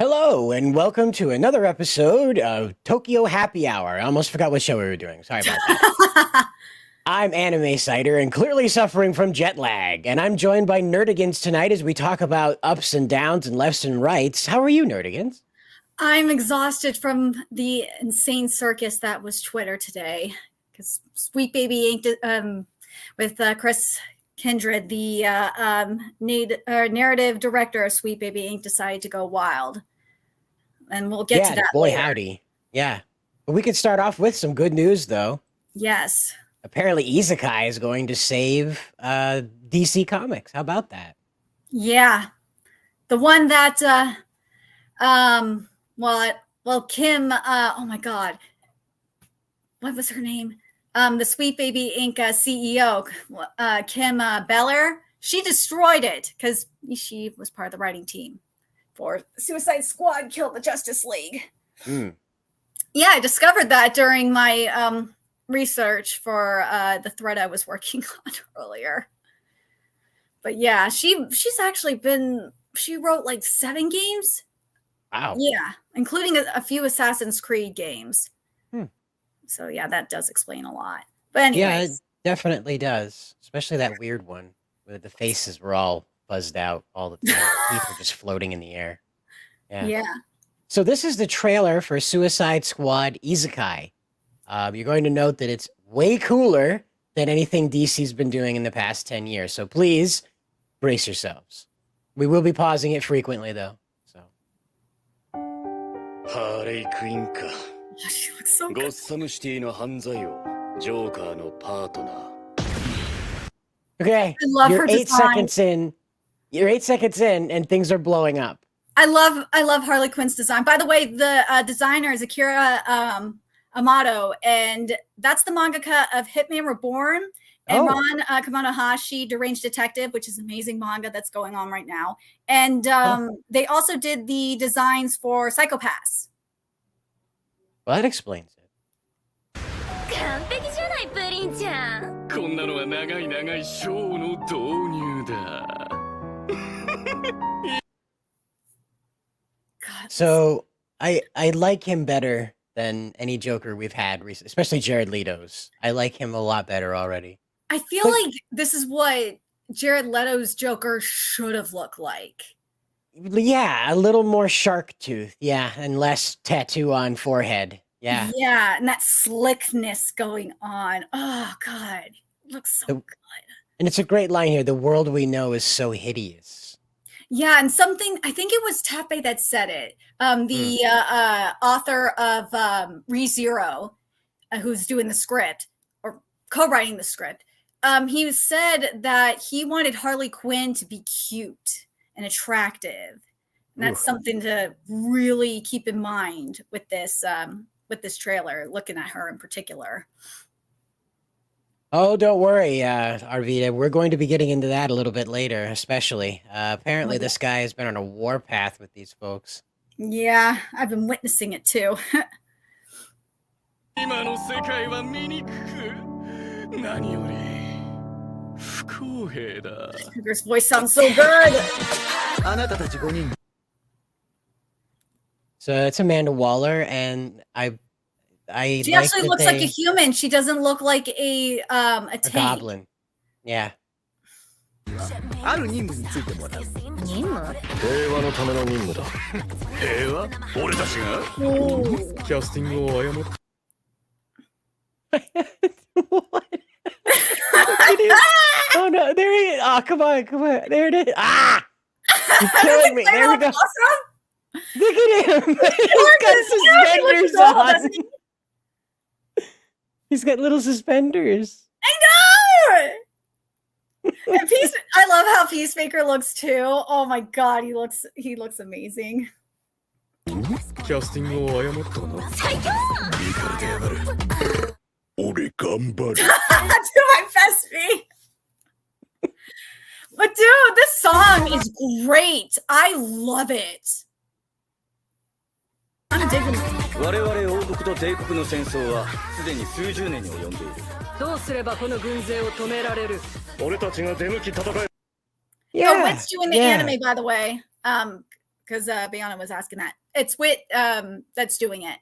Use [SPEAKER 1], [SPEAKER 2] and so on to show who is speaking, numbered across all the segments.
[SPEAKER 1] Hello, and welcome to another episode of Tokyo Happy Hour. I almost forgot what show we were doing. Sorry about that. I'm Anime Cider and clearly suffering from jet lag, and I'm joined by Nerdigans tonight as we talk about ups and downs and lefts and rights. How are you, Nerdigans?
[SPEAKER 2] I'm exhausted from the insane circus that was Twitter today. Because Sweet Baby Ink with Chris Kindred, the narrative director of Sweet Baby Inc., decided to go wild. And we'll get to that
[SPEAKER 1] boy
[SPEAKER 2] later.
[SPEAKER 1] Howdy. Yeah. But we could start off with some good news, though.
[SPEAKER 2] Yes.
[SPEAKER 1] Apparently, Isekai is going to save DC Comics. How about that?
[SPEAKER 2] Yeah. The one that, Kim, oh my God. What was her name? The Sweet Baby Inc. CEO, Kim Beller, she destroyed it because she was part of the writing team for Suicide Squad Killed the Justice League. Yeah, I discovered that during my research for the thread I was working on earlier. But yeah, she's actually she wrote like 7 games.
[SPEAKER 1] Wow.
[SPEAKER 2] Yeah, including a few Assassin's Creed games. So yeah, that does explain a lot. But anyways.
[SPEAKER 1] Yeah, it definitely does. Especially that weird one where the faces were all buzzed out all the time. Teeth were just floating in the air. Yeah. So this is the trailer for Suicide Squad ISEKAI. You're going to note that it's way cooler than anything DC's been doing in the past 10 years. So please brace yourselves. We will be pausing it frequently, though. So.
[SPEAKER 3] Harley Quinn ka.
[SPEAKER 2] She looks so good.
[SPEAKER 1] Okay,
[SPEAKER 2] I love
[SPEAKER 1] you're
[SPEAKER 2] her
[SPEAKER 1] 8
[SPEAKER 2] design.
[SPEAKER 1] seconds in. You're 8 seconds in, and things are blowing up.
[SPEAKER 2] I love Harley Quinn's design. By the way, the designer is Akira Amato, and that's the mangaka of Hitman Reborn and Ron Kamonohashi, Deranged Detective, which is an amazing manga that's going on right now. And they also did the designs for Psycho-Pass.
[SPEAKER 1] Well, that explains it. So I like him better than any Joker we've had recently, especially Jared Leto's. I like him a lot better already.
[SPEAKER 2] I feel like this is what Jared Leto's Joker should have looked like.
[SPEAKER 1] Yeah, a little more shark tooth. Yeah, and less tattoo on forehead. Yeah.
[SPEAKER 2] Yeah, and that slickness going on. Oh, God. It looks so good.
[SPEAKER 1] And it's a great line here. The world we know is so hideous.
[SPEAKER 2] Yeah, and something, I think it was Tepe that said it. The author of ReZero, who's doing the script, or co-writing the script, he said that he wanted Harley Quinn to be cute and attractive. And that's something to really keep in mind with this trailer, looking at her in particular.
[SPEAKER 1] Oh, don't worry, Arvita. We're going to be getting into that a little bit later, especially. Apparently, this guy has been on a warpath with these folks.
[SPEAKER 2] Yeah, I've been witnessing it too. Cougar's voice sounds so good.
[SPEAKER 1] So it's Amanda Waller, and
[SPEAKER 2] she actually looks like a human. She doesn't look like a tank.
[SPEAKER 1] Goblin. Yeah. What? Oh no, there he is. Oh, come on. There it is. Ah! You're killing me. There we go.
[SPEAKER 2] Awesome.
[SPEAKER 1] Look at him. He's got suspenders on. He's got little suspenders.
[SPEAKER 2] I know. And I love how Peacemaker looks too. Oh my God, he looks amazing.
[SPEAKER 3] Do my
[SPEAKER 2] best, me. But dude, this song is great. I love it. I'm digging it.
[SPEAKER 4] 我々王国と帝国の戦争はすでに数十年に及んでいる。どうすればこの軍勢を止められる？俺たちが出向き戦え。
[SPEAKER 2] Yeah, Wit's doing the anime, by the way. because Bayana was asking that. It's Wit that's doing it.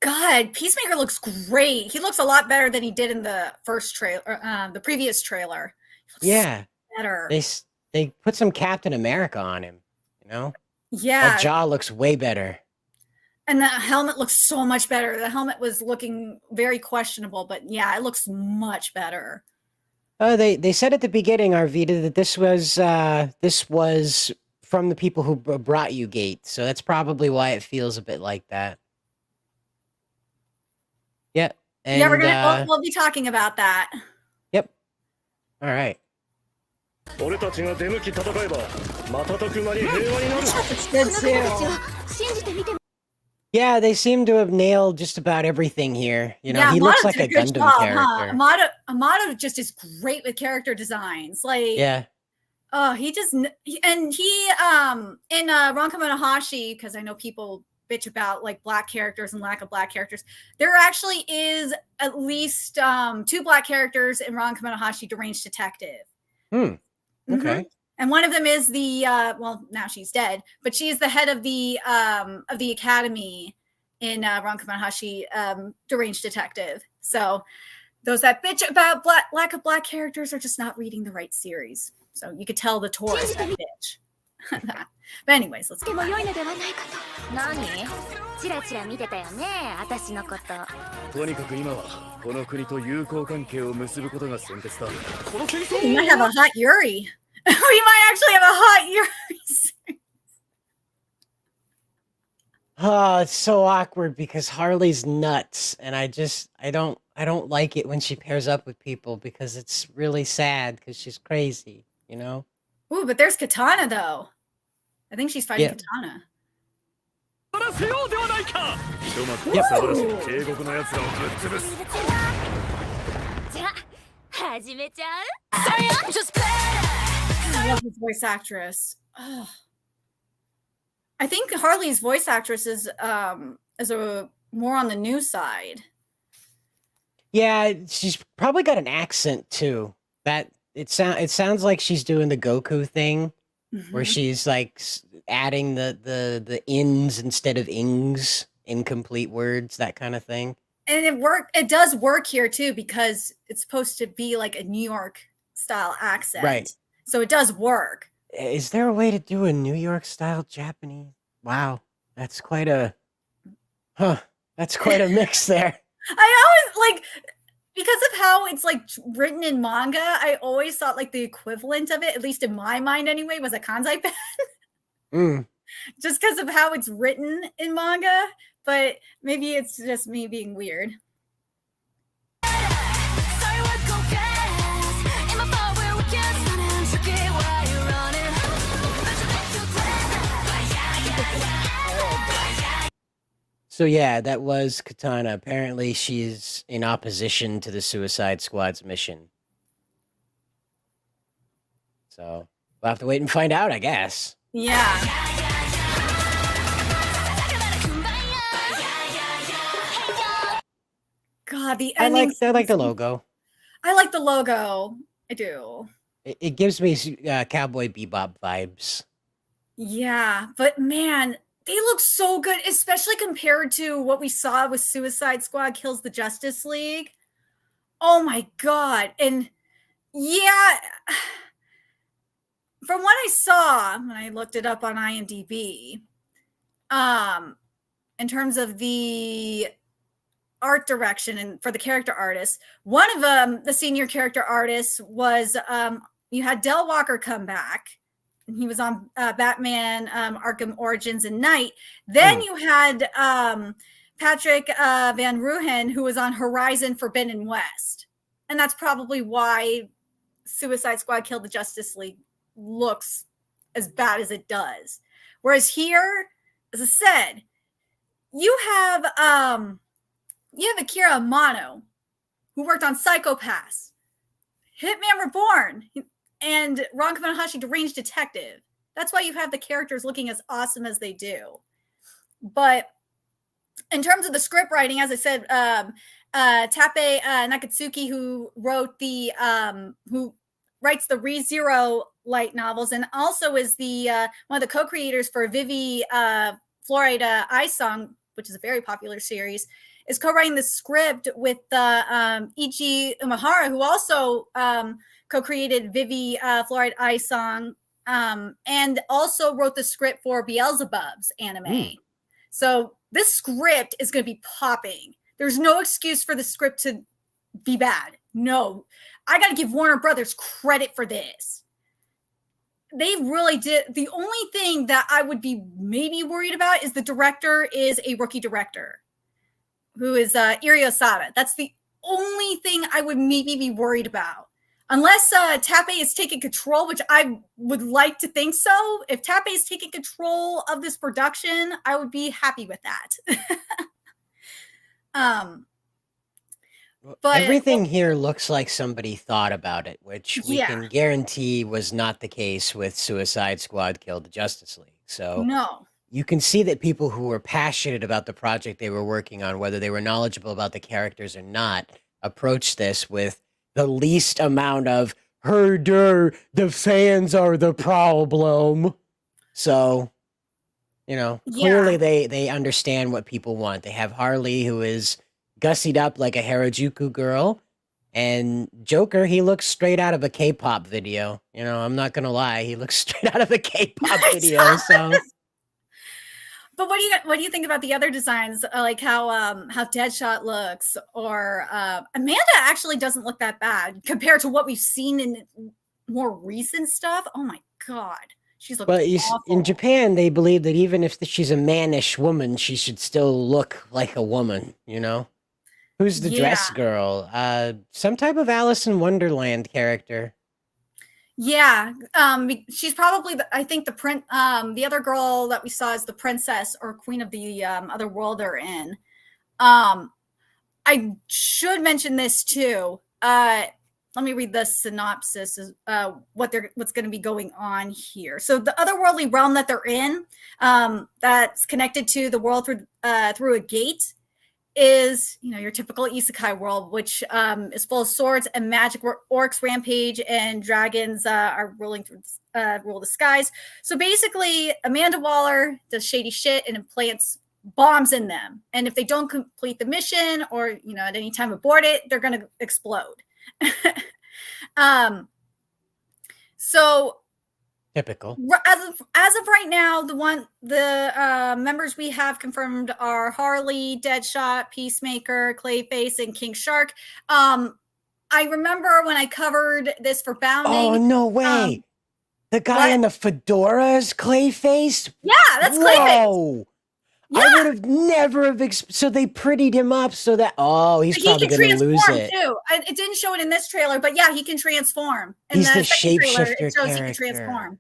[SPEAKER 2] God, Peacemaker looks great. He looks a lot better than he did in the first trailer, the previous trailer.
[SPEAKER 1] Yeah,
[SPEAKER 2] so better.
[SPEAKER 1] They put some Captain America on him. You know.
[SPEAKER 2] Yeah,
[SPEAKER 1] that jaw looks way better.
[SPEAKER 2] And the helmet looks so much better. The helmet was looking very questionable, but yeah, it looks much better.
[SPEAKER 1] They said at the beginning, Arvita, that this was from the people who brought you Gate, so that's probably why it feels a bit like that. Yeah, and
[SPEAKER 2] yeah, we'll be talking about that.
[SPEAKER 1] Yep. All right.
[SPEAKER 2] It's good too.
[SPEAKER 1] Yeah, they seem to have nailed just about everything here. You know, he looks like a Gundam character.
[SPEAKER 2] Huh? Amato just is great with character designs. Like,
[SPEAKER 1] yeah.
[SPEAKER 2] Oh, he in Ranka Monohashi, because I know people bitch about like black characters and lack of black characters. There actually is at least 2 black characters in Ranka Monohashi Deranged Detective.
[SPEAKER 1] Okay.
[SPEAKER 2] Mm-hmm. And one of them is the well, now she's dead, but she's the head of the academy in Ranka Monohashi Deranged Detective. So those that bitch about lack of black characters are just not reading the right series. So you could tell the Tor is that bitch. But anyways, let's go back. We might have a hot Yuri. We might actually have a hot Yuri.
[SPEAKER 1] Oh, it's so awkward because Harley's nuts, and I don't like it when she pairs up with people because it's really sad because she's crazy, you know?
[SPEAKER 2] Ooh, but there's Katana though. I think she's fighting Katana. I love his voice actress. Oh. I think Harley's voice actress is a more on the new side.
[SPEAKER 1] Yeah, she's probably got an accent too. That it sounds like she's doing the Goku thing, where she's like adding the ins instead of ings, incomplete words, that kind of thing.
[SPEAKER 2] And it does work here too, because it's supposed to be like a New York style accent.
[SPEAKER 1] Right.
[SPEAKER 2] So it does work.
[SPEAKER 1] Is there a way to do a New York style Japanese? Wow. That's quite a mix there.
[SPEAKER 2] I always like, because of how it's like written in manga, I always thought like the equivalent of it, at least in my mind anyway, was a Kansai pen. Just because of how it's written in manga, but maybe it's just me being weird.
[SPEAKER 1] So yeah, that was Katana. Apparently she's in opposition to the Suicide Squad's mission. So we'll have to wait and find out, I guess.
[SPEAKER 2] Yeah. God, the ending.
[SPEAKER 1] I like the logo.
[SPEAKER 2] I like the logo. I do.
[SPEAKER 1] It gives me Cowboy Bebop vibes.
[SPEAKER 2] Yeah, but man, they look so good, especially compared to what we saw with Suicide Squad Kills the Justice League. Oh my God. And yeah, from what I saw when I looked it up on IMDb, in terms of the art direction and for the character artists, one of the senior character artists was you had Del Walker come back. He was on Batman Arkham Origins and Night. Then you had Patrick Van Ruhen, who was on Horizon Forbidden West. And that's probably why Suicide Squad Killed the Justice League looks as bad as it does. Whereas here, as I said, you have Akira Amano, who worked on Psycho Pass, Hitman Reborn, and Ranka Monohashi Deranged Detective. That's why you have the characters looking as awesome as they do. But in terms of the script writing, as I said, Tape Nakatsuki, who wrote who writes the ReZero light novels, and also is the one of the co-creators for Vivi Fluoride Ice Song, which is a very popular series, is co-writing the script with Ichi Umehara, who also co-created Vivi Fluoride Ice Song, and also wrote the script for Beelzebub's anime. So this script is going to be popping. There's no excuse for the script to be bad. No, I got to give Warner Brothers credit for this. They really did. The only thing that I would be maybe worried about is the director is a rookie director who is Iri Osada. That's the only thing I would maybe be worried about. Unless Tappei is taking control, which I would like to think so. If Tappei is taking control of this production, I would be happy with that.
[SPEAKER 1] But everything here looks like somebody thought about it, which we can guarantee was not the case with Suicide Squad Kill the Justice League. So
[SPEAKER 2] no,
[SPEAKER 1] you can see that people who were passionate about the project they were working on, whether they were knowledgeable about the characters or not, approached this with the least amount of herder, the fans are the problem. So, you know, clearly they understand what people want. They have Harley, who is gussied up like a Harajuku girl, and Joker, he looks straight out of a K-pop video. You know, I'm not gonna lie, he looks straight out of a K-pop video. So,
[SPEAKER 2] but what do you think about the other designs, like how Deadshot looks, or Amanda actually doesn't look that bad compared to what we've seen in more recent stuff. Oh my god, she's looking awful.
[SPEAKER 1] In Japan, they believe that even if she's a mannish woman, she should still look like a woman. You know. Who's the dress girl? Some type of Alice in Wonderland character.
[SPEAKER 2] Yeah, she's probably I think the other girl that we saw is the princess or queen of the other world they're in. I should mention this too. Let me read the synopsis of what's going to be going on here. So the otherworldly realm that they're in, that's connected to the world through a gate, is, you know, your typical isekai world, which is full of swords and magic, where orcs rampage and dragons are rule the skies. So basically, Amanda Waller does shady shit and implants bombs in them, and if they don't complete the mission or, you know, at any time abort it, they're going to explode. So
[SPEAKER 1] typical.
[SPEAKER 2] As of right now, the members we have confirmed are Harley, Deadshot, Peacemaker, Clayface, and King Shark. I remember when I covered this for Bounding.
[SPEAKER 1] Oh no way! The guy in the fedora is Clayface.
[SPEAKER 2] Yeah, that's Clayface.
[SPEAKER 1] Yeah. I would have never so they prettied him up so that he's probably going to lose it.
[SPEAKER 2] Too. It didn't show it in this trailer, but yeah, he can transform.
[SPEAKER 1] He's the shapeshifter character.
[SPEAKER 2] He can transform.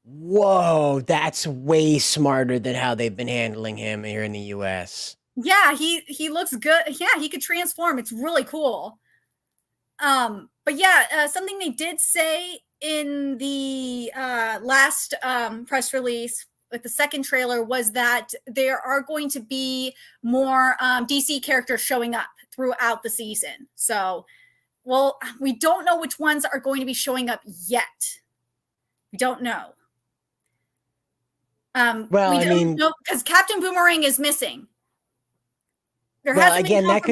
[SPEAKER 1] Whoa, that's way smarter than how they've been handling him here in the US.
[SPEAKER 2] Yeah, he looks good. Yeah, he could transform. It's really cool. But yeah, something they did say in the last press release with the second trailer was that there are going to be more DC characters showing up throughout the season. So, well, we don't know which ones are going to be showing up yet. We don't know. Because Captain Boomerang is missing.
[SPEAKER 1] That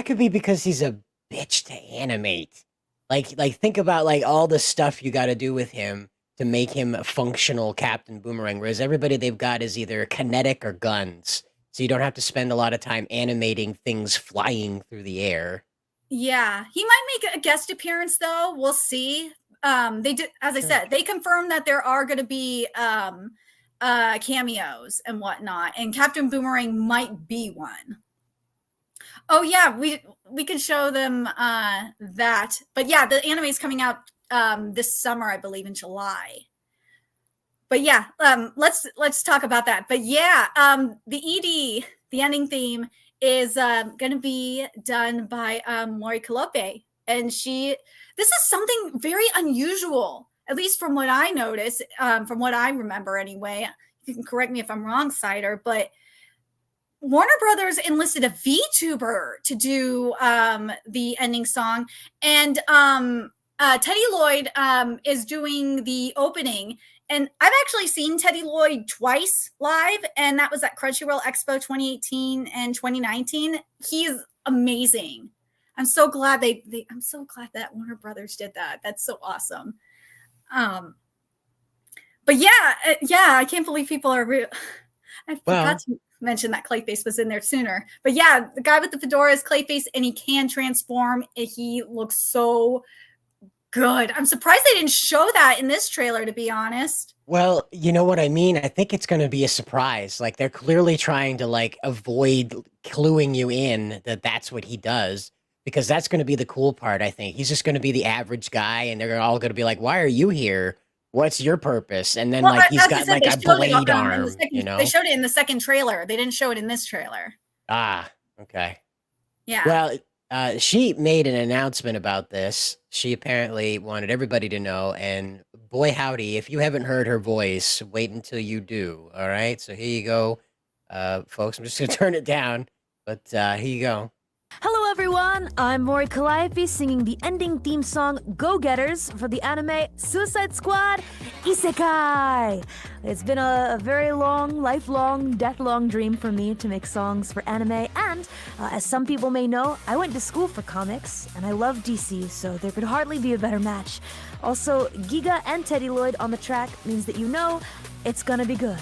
[SPEAKER 1] could be because he's a bitch to animate. Like think about like all the stuff you got to do with him to make him a functional Captain Boomerang, whereas everybody they've got is either kinetic or guns. So you don't have to spend a lot of time animating things flying through the air.
[SPEAKER 2] Yeah, he might make a guest appearance though. We'll see. They did, as I said, they confirmed that there are going to be cameos and whatnot, and Captain Boomerang might be one. Oh yeah, we can show them that. But yeah, the anime is coming out this summer, I believe, in July. But yeah, let's talk about that. But yeah, the ED, the ending theme, is going to be done by Mori Calliope, and this is something very unusual, at least from what I noticed, from what I remember anyway. You can correct me if I'm wrong, Cider, but Warner Brothers enlisted a VTuber to do the ending song, and Teddy Lloyd is doing the opening, and I've actually seen Teddy Lloyd twice live, and that was at Crunchyroll Expo 2018 and 2019. He's amazing. I'm so glad I'm so glad that Warner Brothers did that. That's so awesome. But yeah, I can't believe people are real. I forgot to mention that Clayface was in there sooner. But yeah, the guy with the fedora is Clayface, and he can transform. He looks so good. I'm surprised they didn't show that in this trailer, to be honest.
[SPEAKER 1] Well, you know what I mean? I think it's going to be a surprise. Like, they're clearly trying to, like, avoid cluing you in that that's what he does, because that's going to be the cool part, I think. He's just going to be the average guy, and they're all going to be like, why are you here? What's your purpose? And then, like, he's got, like, a blade arm, you know?
[SPEAKER 2] They showed it in the second trailer. They didn't show it in this trailer.
[SPEAKER 1] Ah, okay.
[SPEAKER 2] Yeah.
[SPEAKER 1] Well, she made an announcement about this. She apparently wanted everybody to know, and boy howdy, if you haven't heard her voice, wait until you do, all right? So here you go, folks. I'm just going to turn it down, but here you go.
[SPEAKER 5] Hello everyone, I'm Mori Calliope singing the ending theme song Go Getters for the anime Suicide Squad ISEKAI. It's been a very long, lifelong, death-long dream for me to make songs for anime, and as some people may know, I went to school for comics, and I love DC, so there could hardly be a better match. Also, Giga and Teddy Lloyd on the track means that you know it's gonna be good.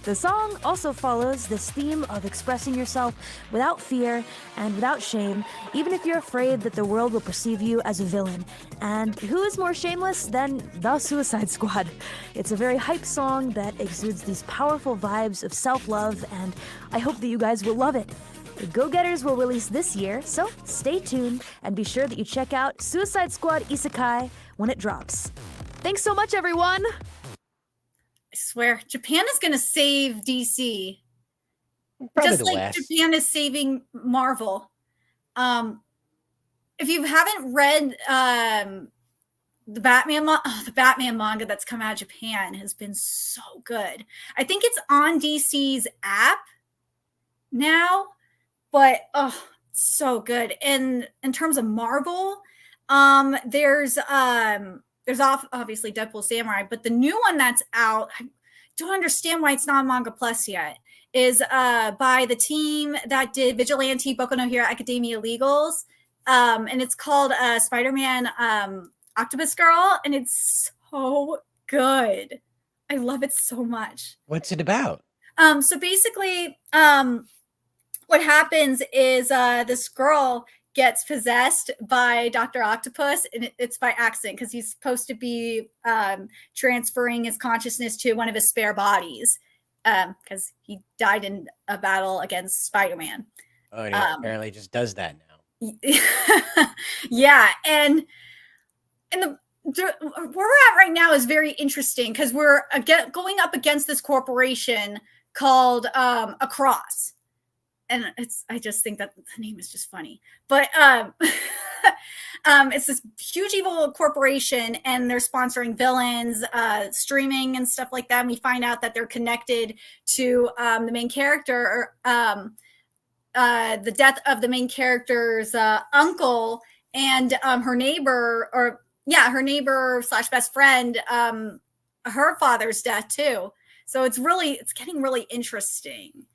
[SPEAKER 5] The song also follows this theme of expressing yourself without fear and without shame, even if you're afraid that the world will perceive you as a villain. And who is more shameless than the Suicide Squad? It's a very hype song that exudes these powerful vibes of self-love, and I hope that you guys will love it. The Go-Getters will release this year, so stay tuned and be sure that you check out Suicide Squad Isekai when it drops. Thanks so much, everyone!
[SPEAKER 2] I swear, Japan is going to save DC.
[SPEAKER 1] Probably
[SPEAKER 2] just like Japan is saving Marvel. If you haven't read the Batman manga that's come out of Japan has been so good. I think it's on DC's app now, but so good. And in terms of Marvel, there's obviously Deadpool Samurai, but the new one that's out, I don't understand why it's not on Manga Plus yet, is by the team that did Vigilante Boku no Hero Academia Legals, and it's called Spider-Man Octopus Girl, and it's so good. I love it so much.
[SPEAKER 1] What's it about?
[SPEAKER 2] So basically, what happens is this girl gets possessed by Dr. Octopus, and it's by accident because he's supposed to be transferring his consciousness to one of his spare bodies because he died in a battle against Spider-Man.
[SPEAKER 1] Oh, and he apparently just does that now.
[SPEAKER 2] Yeah, and where we're at right now is very interesting because we're going up against this corporation called Across. And I just think that the name is just funny, but it's this huge evil corporation, and they're sponsoring villains, streaming and stuff like that. And we find out that they're connected to the main character, the death of the main character's uncle, and her neighbor, her neighbor / best friend, her father's death too. So it's getting really interesting.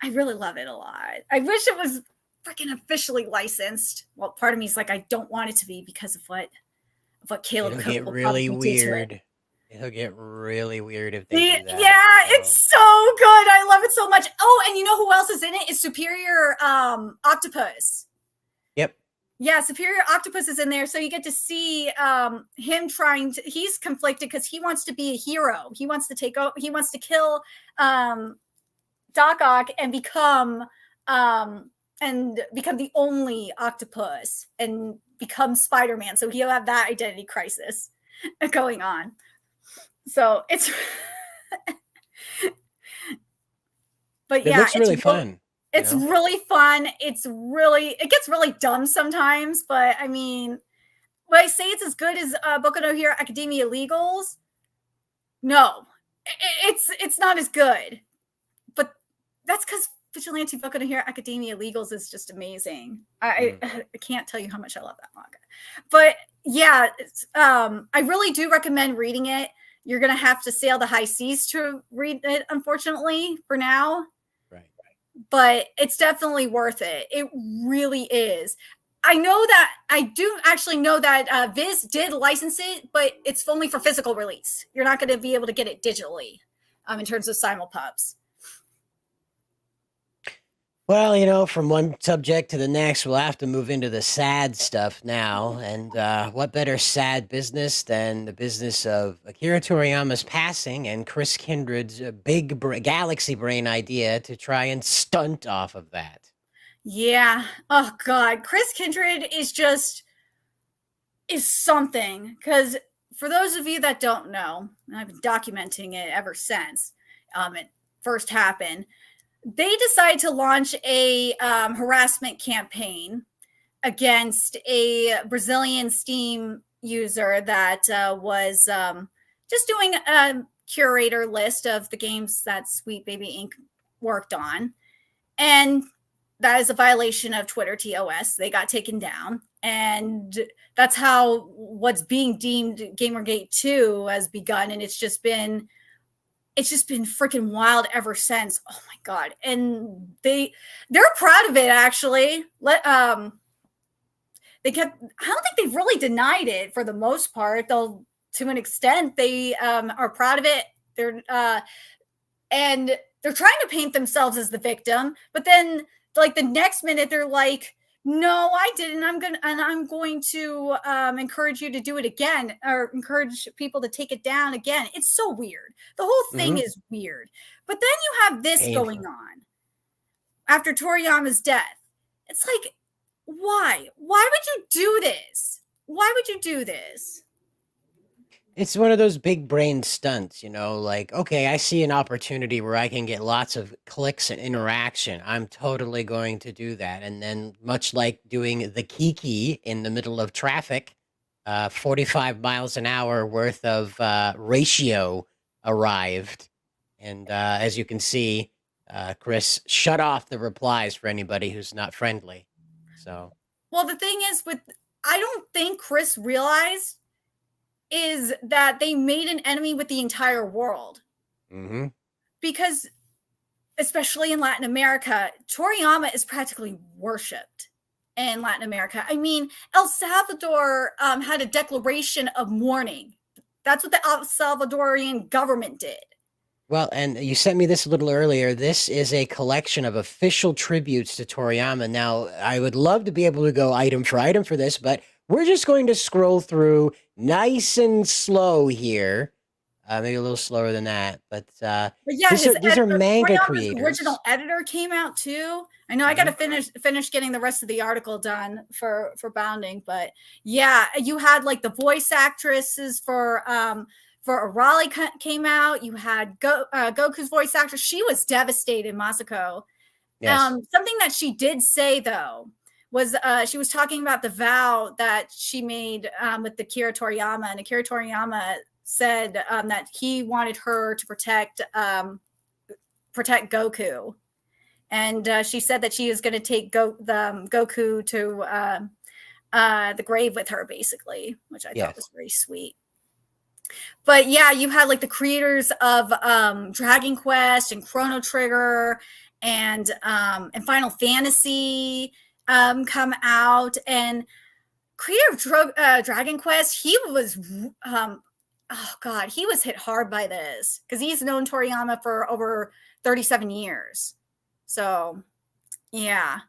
[SPEAKER 2] I really love it a lot. I wish it was freaking officially licensed. Well, part of me is like, I don't want it to be because of what Caleb Cook will get really weird.
[SPEAKER 1] It'll get really weird if they do that.
[SPEAKER 2] Yeah, it's so good. I love it so much. Oh, and you know who else is in it? Is Superior Octopus.
[SPEAKER 1] Yep.
[SPEAKER 2] Yeah, Superior Octopus is in there. So you get to see him he's conflicted because he wants to be a hero. He wants to kill Doc Ock and become the only octopus and become Spider-Man. So he'll have that identity crisis going on. So it's but yeah,
[SPEAKER 1] it's really fun.
[SPEAKER 2] It's really fun. It gets really dumb sometimes, but I mean, when I say it's as good as Boku no Hero Academia Legals, no, it's not as good. But that's because Vigilante Boku no Hero Academia Legals is just amazing. I can't tell you how much I love that manga. But Yeah, I really do recommend reading it. You're going to have to sail the high seas to read it, unfortunately, for now.
[SPEAKER 1] Right.
[SPEAKER 2] But it's definitely worth it. It really is. I do actually know that Viz did license it, but it's only for physical release. You're not going to be able to get it digitally in terms of simulpubs.
[SPEAKER 1] Well, from one subject to the next, we'll have to move into the sad stuff now. And what better sad business than the business of Akira Toriyama's passing and Chris Kindred's big galaxy brain idea to try and stunt off of that.
[SPEAKER 2] Yeah. Oh, God. Chris Kindred is something. Because for those of you that don't know, I've been documenting it ever since it first happened. They decided to launch a harassment campaign against a Brazilian Steam user that was just doing a curator list of the games that Sweet Baby Inc. worked on. And that is a violation of Twitter TOS. They got taken down. And that's how what's being deemed Gamergate 2 has begun. And it's just been freaking wild ever since. Oh my God. And they're proud of it, actually. I don't think they've really denied it for the most part, though to an extent they are proud of it. And they're trying to paint themselves as the victim, but then like the next minute they're like, no, I didn't. I'm going to encourage you to do it again, or encourage people to take it down again. It's so weird. The whole thing is weird. But then you have this going on after Toriyama's death. It's like, why? Why would you do this? Why would you do this?
[SPEAKER 1] It's one of those big brain stunts, like, okay, I see an opportunity where I can get lots of clicks and interaction. I'm totally going to do that. And then much like doing the Kiki in the middle of traffic, 45 miles an hour worth of ratio arrived. And as you can see, Chris shut off the replies for anybody who's not friendly. So,
[SPEAKER 2] well, the thing is I don't think Chris realized is that they made an enemy with the entire world.
[SPEAKER 1] Mm-hmm.
[SPEAKER 2] Because, especially in Latin America, Toriyama is practically worshipped in Latin America. I mean, El Salvador had a declaration of mourning. That's what the El Salvadorian government did.
[SPEAKER 1] Well, and you sent me this a little earlier. This is a collection of official tributes to Toriyama. Now, I would love to be able to go item for item for this, but we're just going to scroll through nice and slow here. Maybe a little slower than that. But yeah, these are manga creators.
[SPEAKER 2] The original editor came out too. I know I got to finish getting the rest of the article done for Bounding. But yeah, you had like the voice actresses for Arali came out. You had Goku's voice actress. She was devastated, Masako.
[SPEAKER 1] Yes.
[SPEAKER 2] Something that she did say, though, was she was talking about the vow that she made with Akira Toriyama, and Akira Toriyama said that he wanted her to protect Goku, and she said that she is going to take Goku to the grave with her, basically, which I thought was very sweet. But yeah, you had like the creators of Dragon Quest and Chrono Trigger and Final Fantasy come out, and creator of Dragon Quest, he was he was hit hard by this because he's known Toriyama for over 37 years. So yeah,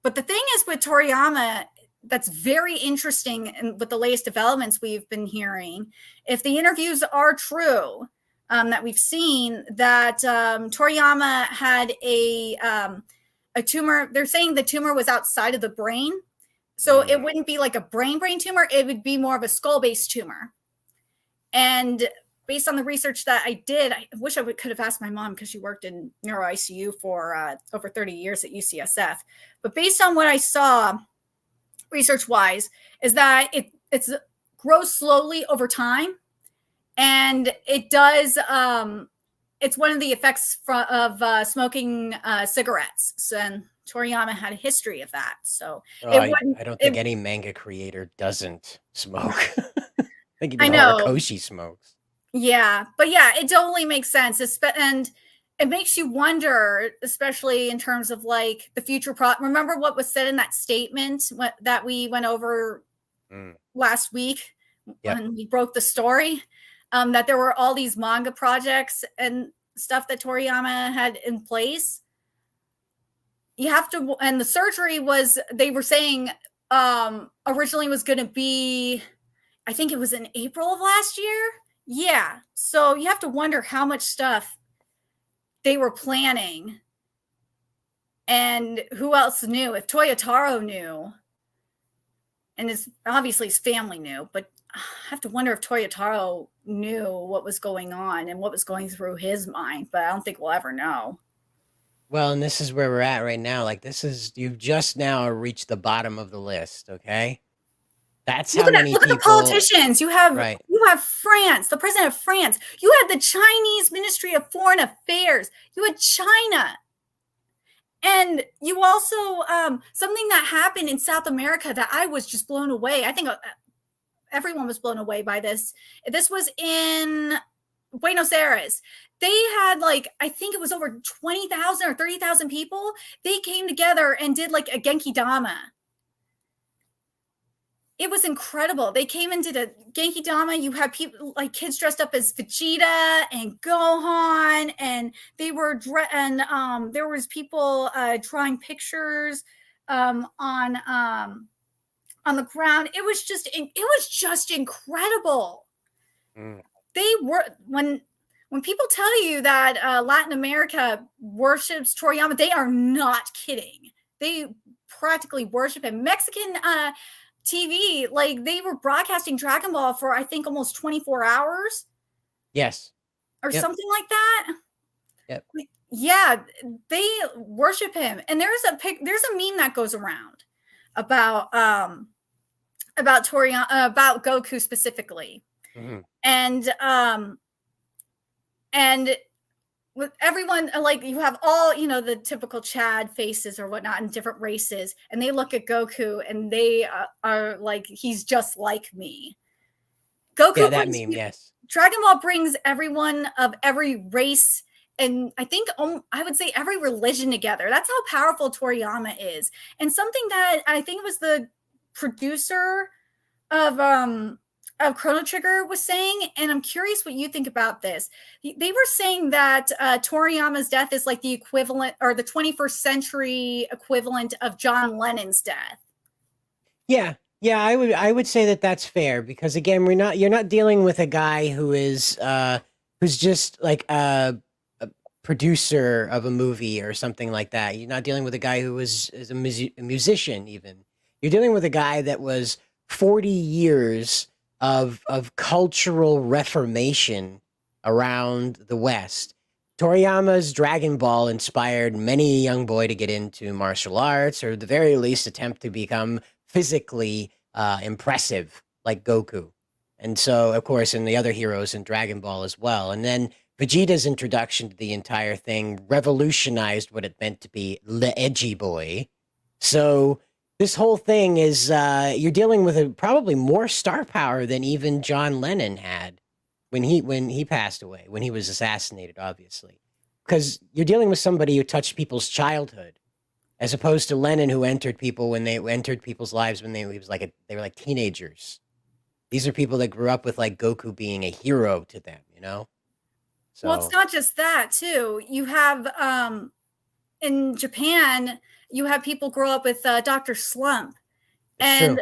[SPEAKER 2] but the thing is with Toriyama that's very interesting, and with the latest developments we've been hearing, if the interviews are true that we've seen, that Toriyama had a tumor. They're saying the tumor was outside of the brain. So it wouldn't be like a brain tumor. It would be more of a skull-based tumor. And based on the research that I did, I wish I could have asked my mom because she worked in neuro ICU for over 30 years at UCSF. But based on what I saw research-wise, is that it grows slowly over time. And it does it's one of the effects of smoking cigarettes. So, and Toriyama had a history of that. So
[SPEAKER 1] I don't think any manga creator doesn't smoke. I think even Horikoshi smokes.
[SPEAKER 2] Yeah, but yeah, it totally makes sense. And it makes you wonder, especially in terms of like the future. Remember what was said in that statement that we went over last week when we broke the story? That there were all these manga projects and stuff that Toriyama had in place. You have to, and the surgery was, they were saying originally was going to be, I think it was in April of last year. Yeah. So you have to wonder how much stuff they were planning and who else knew. If Toyotaro knew, and obviously his family knew, but I have to wonder if Toyotaro knew what was going on and what was going through his mind, but I don't think we'll ever know.
[SPEAKER 1] Well, and this is where we're at right now. Like, you've just now reached the bottom of the list, okay? That's how many people. Look at the
[SPEAKER 2] politicians. You have France, the president of France. You had the Chinese Ministry of Foreign Affairs. You had China. And you also, something that happened in South America that I was just blown away. I think everyone was blown away by this. This was in Buenos Aires. They had I think it was over 20,000 or 30,000 people. They came together and did like a Genki Dama. It was incredible. They came and did a Genki Dama. You had people like kids dressed up as Vegeta and Gohan, and they were there was people drawing pictures on the ground. It was just incredible. They were when people tell you that Latin America worships Toriyama, they are not kidding. They practically worship him. Mexican TV, they were broadcasting Dragon Ball for I think almost 24 hours.
[SPEAKER 1] Yes.
[SPEAKER 2] Or something like that.
[SPEAKER 1] Yep.
[SPEAKER 2] Yeah, they worship him. And there's a meme that goes around about Toriyama, about Goku specifically. And with everyone, you have all, the typical Chad faces or whatnot in different races, and they look at Goku and they are like, he's just like me. Goku,
[SPEAKER 1] that meme, yes.
[SPEAKER 2] Dragon Ball brings everyone of every race, and I think I would say every religion together. That's how powerful Toriyama is. And something that I think was the producer of Chrono Trigger was saying, and I'm curious what you think about this. They were saying that Toriyama's death is like the equivalent, or the 21st century equivalent of John Lennon's death. Yeah,
[SPEAKER 1] I would say that that's fair, because again, you're not dealing with a guy who is who's just like a producer of a movie or something like that. You're not dealing with a guy who is a musician even. You're dealing with a guy that was 40 years of cultural reformation around the West. Toriyama's Dragon Ball inspired many a young boy to get into martial arts, or at the very least attempt to become physically impressive like Goku. And so, of course, and the other heroes in Dragon Ball as well. And then Vegeta's introduction to the entire thing revolutionized what it meant to be the edgy boy. So this whole thing is, you're dealing with probably more star power than even John Lennon had when he passed away, when he was assassinated, obviously. Because you're dealing with somebody who touched people's childhood, as opposed to Lennon, who entered people's lives when they were like teenagers. These are people that grew up with like Goku being a hero to them, So,
[SPEAKER 2] well, it's not just that too. You have in Japan, you have people grow up with Dr. Slump. And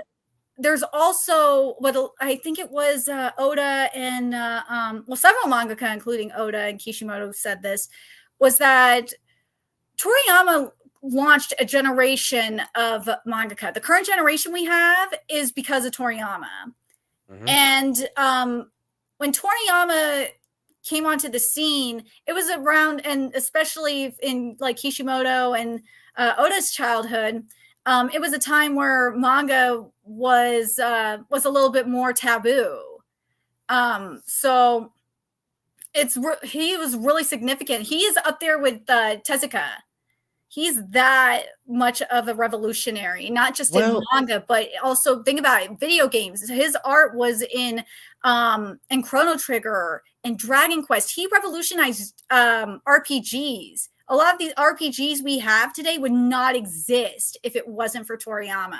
[SPEAKER 2] there's also what I think it was Oda and several mangaka, including Oda and Kishimoto, said this, was that Toriyama launched a generation of mangaka. The current generation we have is because of Toriyama. And when Toriyama came onto the scene, it was around, and especially in like Kishimoto and Oda's childhood, it was a time where manga was a little bit more taboo. So he was really significant. He is up there with Tezuka. He's that much of a revolutionary, not just in manga, but also think about it, video games. His art was in Chrono Trigger and Dragon Quest. He revolutionized RPGs. A lot of these RPGs we have today would not exist if it wasn't for Toriyama.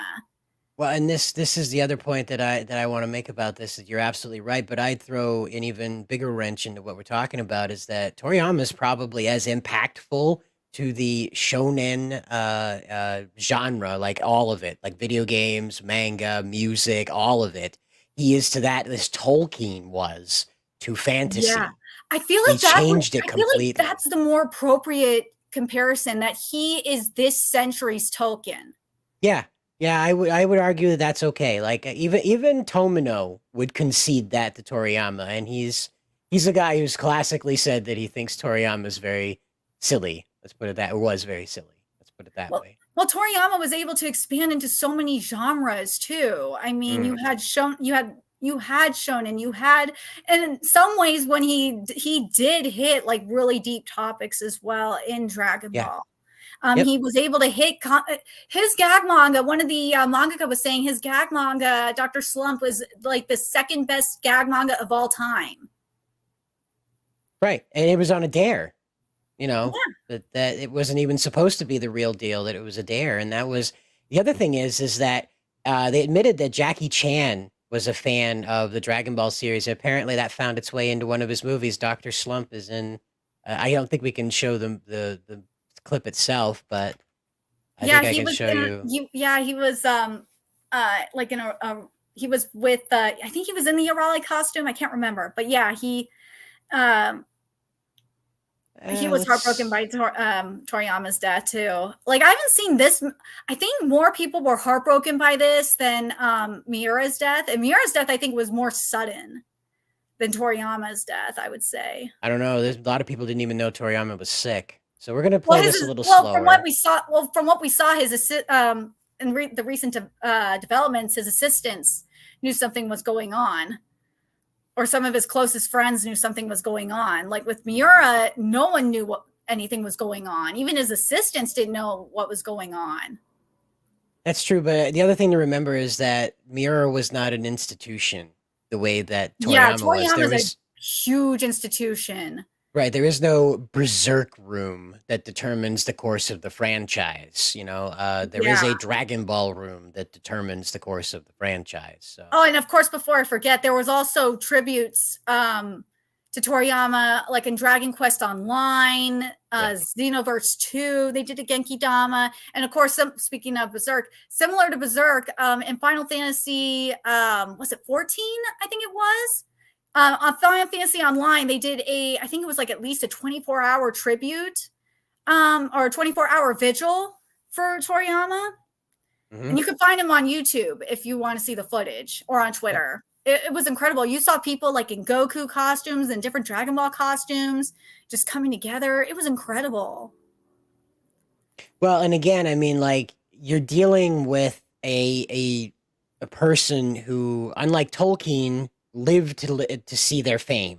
[SPEAKER 1] Well, and this is the other point that I want to make about this. That you're absolutely right, but I'd throw an even bigger wrench into what we're talking about is that Toriyama is probably as impactful to the shonen genre, like all of it, like video games, manga, music, all of it. He is to that as Tolkien was to fantasy.
[SPEAKER 2] Yeah, I feel like
[SPEAKER 1] he changed it completely.
[SPEAKER 2] Like that's the more appropriate comparison, that he is this century's Tolkien.
[SPEAKER 1] Yeah. Yeah, I would argue that that's okay. Like even Tomino would concede that to Toriyama, and he's a guy who's classically said that he thinks Toriyama is very silly. Let's put it that it was very silly. Let's put it that way.
[SPEAKER 2] Well, Toriyama was able to expand into so many genres too. I mean, you had shonen, and in some ways when he did hit like really deep topics as well in Dragon Ball. He was able to hit his gag manga. One of the mangaka was saying his gag manga, Dr. Slump, was like the second best gag manga of all time.
[SPEAKER 1] Right. And it was on a dare, that it wasn't even supposed to be the real deal, that it was a dare. And that was, the other thing is that they admitted that Jackie Chan was a fan of the Dragon Ball series. Apparently that found its way into one of his movies. Dr. Slump is in, I don't think we can show them the clip itself, but I think I can show you.
[SPEAKER 2] He was like in he was with I think he was in the Arale costume. I can't remember, but yeah, he was heartbroken by Toriyama's death too. Like I haven't seen this. I think more people were heartbroken by this than Miura's death, and Miura's death I think was more sudden than Toriyama's death. I would say.
[SPEAKER 1] I don't know. There's a lot of people didn't even know Toriyama was sick. So we're gonna play this a little slower.
[SPEAKER 2] From what we saw, his the recent developments, his assistants knew something was going on, or some of his closest friends knew something was going on. Like with Miura, no one knew anything was going on. Even his assistants didn't know what was going on.
[SPEAKER 1] That's true, but the other thing to remember is that Miura was not an institution the way that Toriyama was. There was
[SPEAKER 2] a huge institution.
[SPEAKER 1] Right, there is no berserk room that determines the course of the franchise. There is a Dragon Ball room that determines the course of the franchise. So.
[SPEAKER 2] Oh, and of course, before I forget, there was also tributes to Toriyama, like in Dragon Quest Online, Xenoverse 2. They did a Genki Dama, and of course, speaking of Berserk, similar to Berserk, in Final Fantasy, was it 14? I think it was. On Final Fantasy Online, they did I think it was like at least a 24-hour tribute, or a 24-hour vigil for Toriyama. Mm-hmm. And you can find him on YouTube if you want to see the footage, or on Twitter. Yeah. It was incredible. You saw people like in Goku costumes and different Dragon Ball costumes just coming together. It was incredible.
[SPEAKER 1] Well, and again, I mean, like, you're dealing with a person who, unlike Tolkien, lived to see their fame.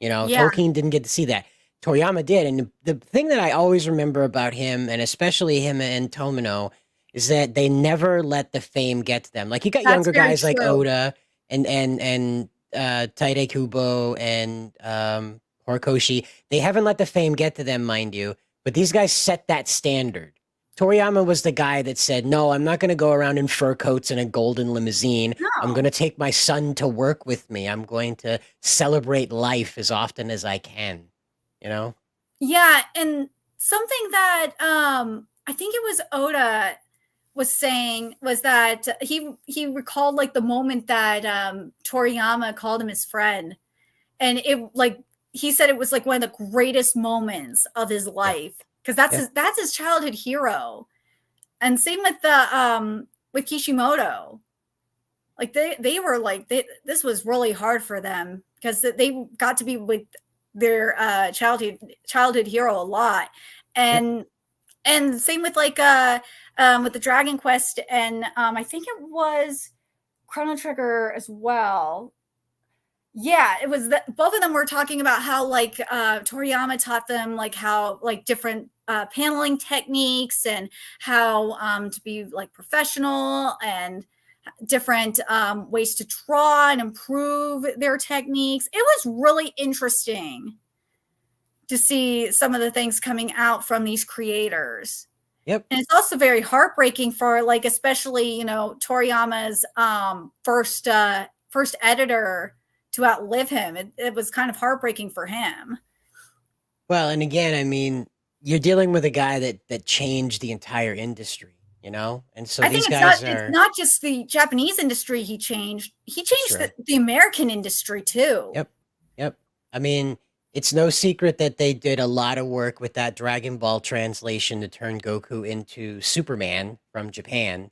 [SPEAKER 1] Tolkien didn't get to see that. Toriyama did. And the thing that I always remember about him, and especially him and Tomino, is that they never let the fame get to them. Like, you got younger guys like Oda and Taide Kubo and Horikoshi. They haven't let the fame get to them, mind you, but these guys set that standard. Toriyama was the guy that said, no, I'm not going to go around in fur coats and a golden limousine. No. I'm going to take my son to work with me. I'm going to celebrate life as often as I can,
[SPEAKER 2] Yeah, and something that I think it was Oda was saying was that he recalled like the moment that Toriyama called him his friend. And he said it was like one of the greatest moments of his life. Because that's his childhood hero, and same with Kishimoto. Like they were like this was really hard for them because they got to be with their childhood hero a lot, and same with with the Dragon Quest, and I think it was Chrono Trigger as well. Yeah, it was both of them were talking about how like Toriyama taught them like how like different paneling techniques and how to be like professional and different ways to draw and improve their techniques. It was really interesting to see some of the things coming out from these creators.
[SPEAKER 1] Yep.
[SPEAKER 2] And it's also very heartbreaking for like, especially, Toriyama's first editor to outlive him. It was kind of heartbreaking for him.
[SPEAKER 1] Well, and again, I mean, you're dealing with a guy that changed the entire industry, and so
[SPEAKER 2] it's not just the Japanese industry he changed the American industry too.
[SPEAKER 1] Yep. I mean, it's no secret that they did a lot of work with that Dragon Ball translation to turn Goku into Superman from Japan,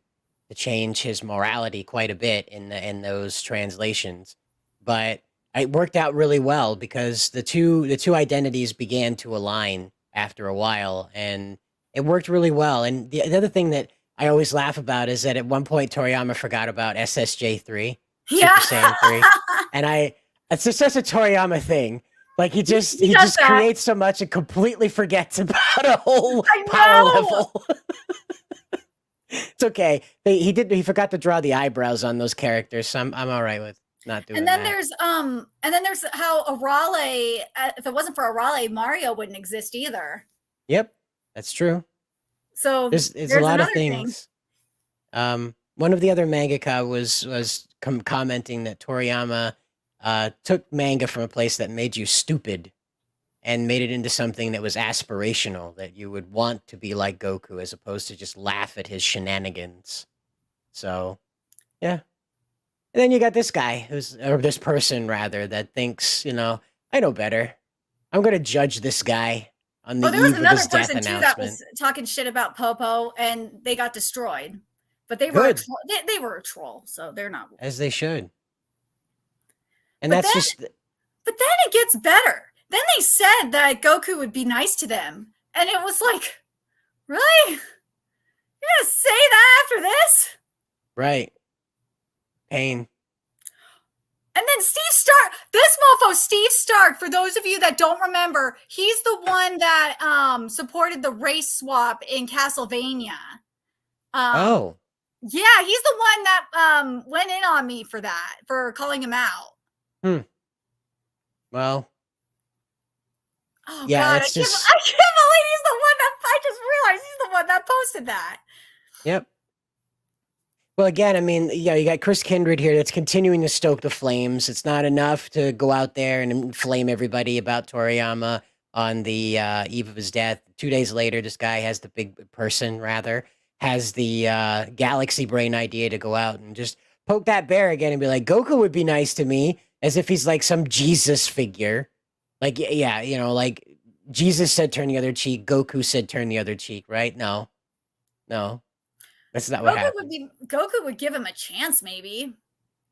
[SPEAKER 1] to change his morality quite a bit in those translations. But it worked out really well because the two identities began to align after a while, and it worked really well. And the other thing that I always laugh about is that at one point Toriyama forgot about SSJ3, Super Saiyan 3, and it's just such a Toriyama thing. Like he just creates so much and completely forgets about a whole power level. It's okay. He forgot to draw the eyebrows on those characters, so I'm all right with not doing that.
[SPEAKER 2] And then there's how Arale, if it wasn't for Arale, Mario wouldn't exist either.
[SPEAKER 1] Yep, that's true.
[SPEAKER 2] So
[SPEAKER 1] there's a lot of things. One of the other mangaka was commenting that Toriyama took manga from a place that made you stupid and made it into something that was aspirational, that you would want to be like Goku as opposed to just laugh at his shenanigans. So, yeah. And then you got this guy or this person rather, that thinks, I know better. I'm going to judge this guy on the eve of his death announcement. There was another person too that was
[SPEAKER 2] talking shit about Popo, and they got destroyed. But they were they were a troll, so they're not.
[SPEAKER 1] As they should. And
[SPEAKER 2] But then it gets better. Then they said that Goku would be nice to them. And it was like, really? You're going to say that after this?
[SPEAKER 1] Right. Pain.
[SPEAKER 2] And then this mofo, Steve Stark, for those of you that don't remember, he's the one that supported the race swap in Castlevania.
[SPEAKER 1] Yeah,
[SPEAKER 2] he's the one that went in on me for calling him out.
[SPEAKER 1] Well.
[SPEAKER 2] Oh, yeah, God, I can't believe he's the one that, I just realized he's the one that posted that.
[SPEAKER 1] Yep. Well, again, I mean, you got Chris Kindred here that's continuing to stoke the flames. It's not enough to go out there and inflame everybody about Toriyama on the eve of his death. 2 days later, this guy has the galaxy brain idea to go out and just poke that bear again and be like, Goku would be nice to me, as if he's like some Jesus figure. Like, yeah, like Jesus said turn the other cheek, Goku said turn the other cheek, right? No. That's not what happened.
[SPEAKER 2] Goku would give him a chance, maybe.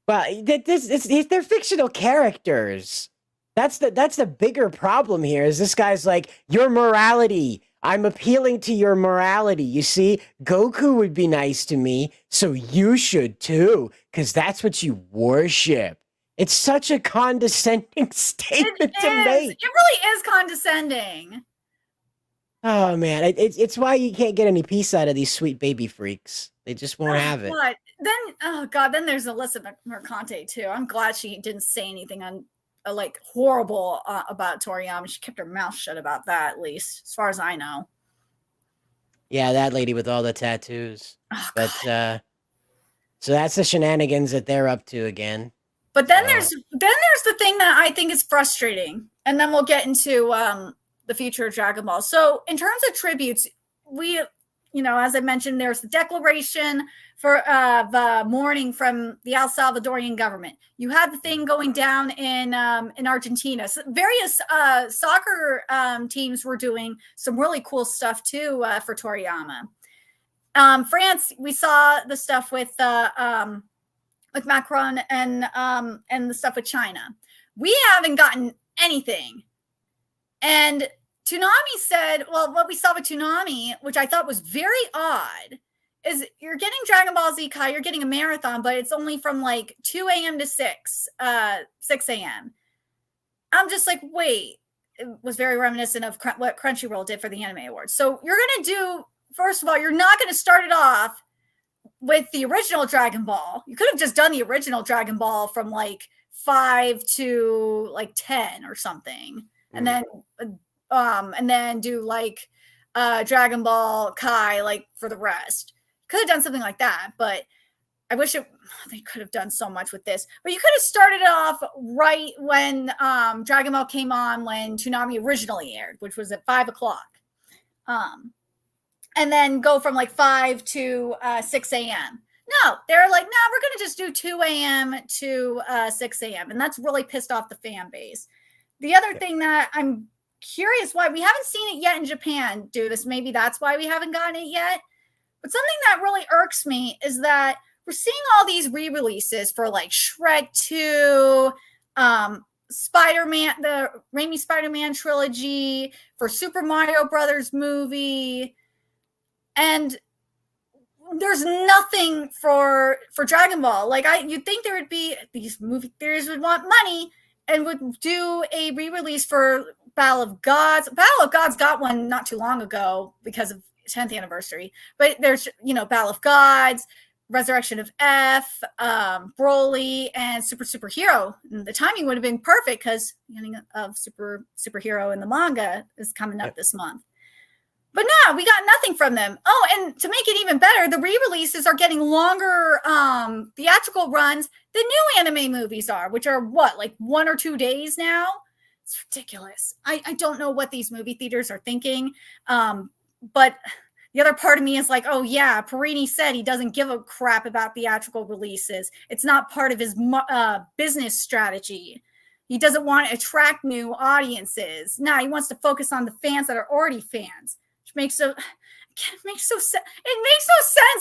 [SPEAKER 1] Well, they're fictional characters. That's the bigger problem here, is this guy's like, your morality. I'm appealing to your morality. You see, Goku would be nice to me, so you should too, because that's what you worship. It's such a condescending statement to make.
[SPEAKER 2] It really is condescending.
[SPEAKER 1] Oh, man. It's why you can't get any peace out of these sweet baby freaks. They just won't have it.
[SPEAKER 2] But then there's Alyssa Mercante, too. I'm glad she didn't say anything horrible about Toriyama. She kept her mouth shut about that, at least, as far as I know.
[SPEAKER 1] Yeah, that lady with all the tattoos.
[SPEAKER 2] Oh,
[SPEAKER 1] but so that's the shenanigans that they're up to again.
[SPEAKER 2] But then there's the thing that I think is frustrating, and then we'll get into the future of Dragon Ball. So in terms of tributes, we, as I mentioned, there's the declaration for the mourning from the El Salvadorian government. You had the thing going down in Argentina. So various soccer teams were doing some really cool stuff too for Toriyama. France, we saw the stuff with Macron and the stuff with China. We haven't gotten anything. And Toonami said, well, what we saw with Toonami, which I thought was very odd, is you're getting Dragon Ball Z Kai, you're getting a marathon, but it's only from like 2 a.m. to 6 a.m. I'm just like, wait, it was very reminiscent of what Crunchyroll did for the Anime Awards. So you're going to do, first of all, you're not going to start it off with the original Dragon Ball. You could have just done the original Dragon Ball from like 5 to like 10 or something. And then do like Dragon Ball Kai like for the rest. Could have done something like that, but I wish they could have done so much with this. But you could have started it off right when Dragon Ball came on when Toonami originally aired, which was at 5 o'clock. And then go from like 5 to 6 a.m. No, they're like, no, we're going to just do 2 a.m. to 6 a.m. And that's really pissed off the fan base. The other thing that I'm curious why we haven't seen it yet in Japan do this. Maybe that's why we haven't gotten it yet. But something that really irks me is that we're seeing all these re-releases for like Shrek 2, Spider-Man, the Raimi Spider-Man trilogy, for Super Mario Brothers movie. And there's nothing for Dragon Ball. Like you'd think there would be, these movie theaters would want money and would do a re-release for Battle of Gods. Battle of Gods got one not too long ago because of 10th anniversary. But there's, Battle of Gods, Resurrection of F, Broly, and Superhero. And the timing would have been perfect because the ending of Superhero in the manga is coming up this month. But no, we got nothing from them. Oh, and to make it even better, the re-releases are getting longer theatrical runs than new anime movies are, which are what, like 1 or 2 days now? It's ridiculous. I don't know what these movie theaters are thinking. But the other part of me is like, oh yeah, Perini said he doesn't give a crap about theatrical releases. It's not part of his business strategy. He doesn't want to attract new audiences. No, he wants to focus on the fans that are already fans. It makes no sense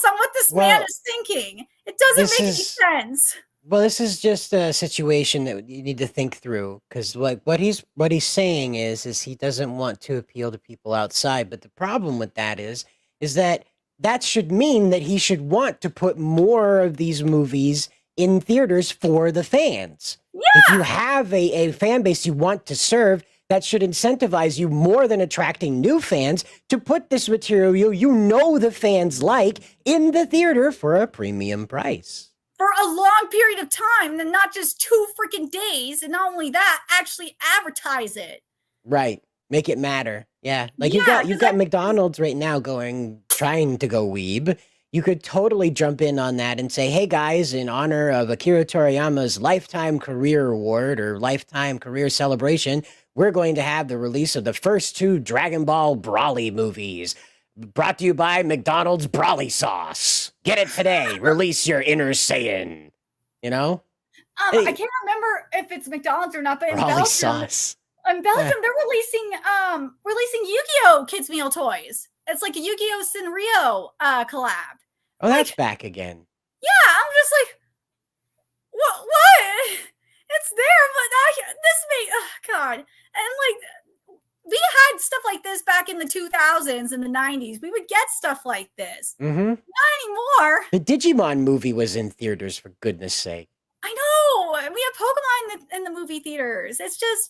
[SPEAKER 2] on what this man is thinking. It doesn't make any sense.
[SPEAKER 1] Well, this is just a situation that you need to think through, because what he's saying is he doesn't want to appeal to people outside. But the problem with that is that should mean that he should want to put more of these movies in theaters for the fans. Yeah. If you have a fan base you want to serve, that should incentivize you more than attracting new fans to put this material the fans like in the theater for a premium price.
[SPEAKER 2] For a long period of time, and not just 2 freaking days. And not only that, actually advertise it.
[SPEAKER 1] Right. Make it matter. Yeah. Like you've got McDonald's right now trying to go weeb. You could totally jump in on that and say, hey guys, in honor of Akira Toriyama's Lifetime Career Award or Lifetime Career Celebration, we're going to have the release of the first 2 Dragon Ball Brawly movies. Brought to you by McDonald's Brawly Sauce. Get it today. Release your inner Saiyan. Hey.
[SPEAKER 2] I can't remember if it's McDonald's or not, but
[SPEAKER 1] Brawly Sauce.
[SPEAKER 2] In Belgium, they're releasing Yu-Gi-Oh! Kids Meal toys. It's like a Yu-Gi-Oh! Sanrio collab.
[SPEAKER 1] Oh, that's back again.
[SPEAKER 2] Yeah, I'm just like, what? It's there, but God. And like, we had stuff like this back in the 2000s and the 90s. We would get stuff like this.
[SPEAKER 1] Mm-hmm.
[SPEAKER 2] Not anymore.
[SPEAKER 1] The Digimon movie was in theaters, for goodness sake.
[SPEAKER 2] I know. We have Pokemon in the movie theaters. This is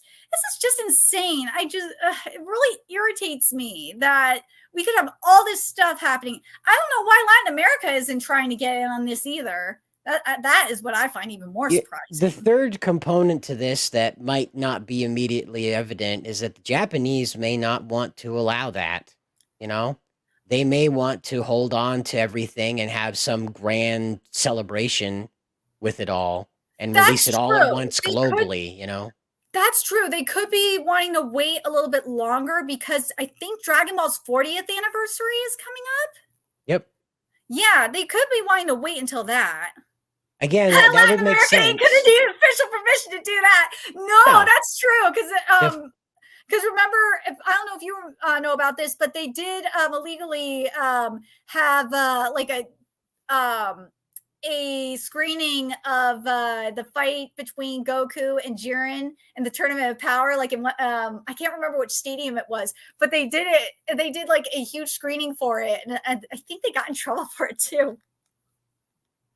[SPEAKER 2] just insane. It really irritates me that we could have all this stuff happening. I don't know why Latin America isn't trying to get in on this either. That is what I find even more surprising.
[SPEAKER 1] The third component to this that might not be immediately evident is that the Japanese may not want to allow that. They may want to hold on to everything and have some grand celebration with it all and release it all at once globally,
[SPEAKER 2] That's true. They could be wanting to wait a little bit longer because I think Dragon Ball's 40th anniversary is coming up.
[SPEAKER 1] Yep.
[SPEAKER 2] Yeah, they could be wanting to wait until that.
[SPEAKER 1] Again, that would make sense.
[SPEAKER 2] Ain't gonna need official permission to do that. No, that's true. Because remember, I don't know if you know about this, but they did illegally have like a a screening of the fight between Goku and Jiren in the Tournament of Power. Like in I can't remember which stadium it was, but they did it. They did like a huge screening for it, and I think they got in trouble for it too.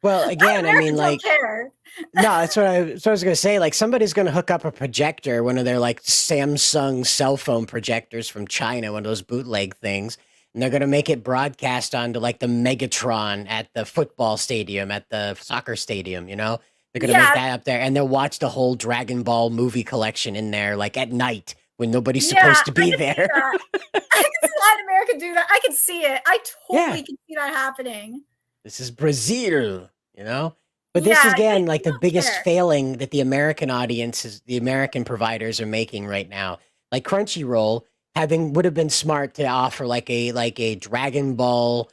[SPEAKER 1] Well, again, I mean, like,
[SPEAKER 2] care.
[SPEAKER 1] No, that's what I was going to say. Like, somebody's going to hook up a projector, one of their like Samsung cell phone projectors from China, one of those bootleg things, and they're going to make it broadcast onto like the Megatron at the football stadium, at the soccer stadium. You know, they're going to make that up there, and they'll watch the whole Dragon Ball movie collection in there, like at night when nobody's supposed to be there.
[SPEAKER 2] I can see Latin America do that. I can see it. I totally can see that happening.
[SPEAKER 1] This is Brazil, you know? But this is, again, like the biggest failing that the American audiences, the American providers are making right now. Like Crunchyroll would have been smart to offer like a Dragon Ball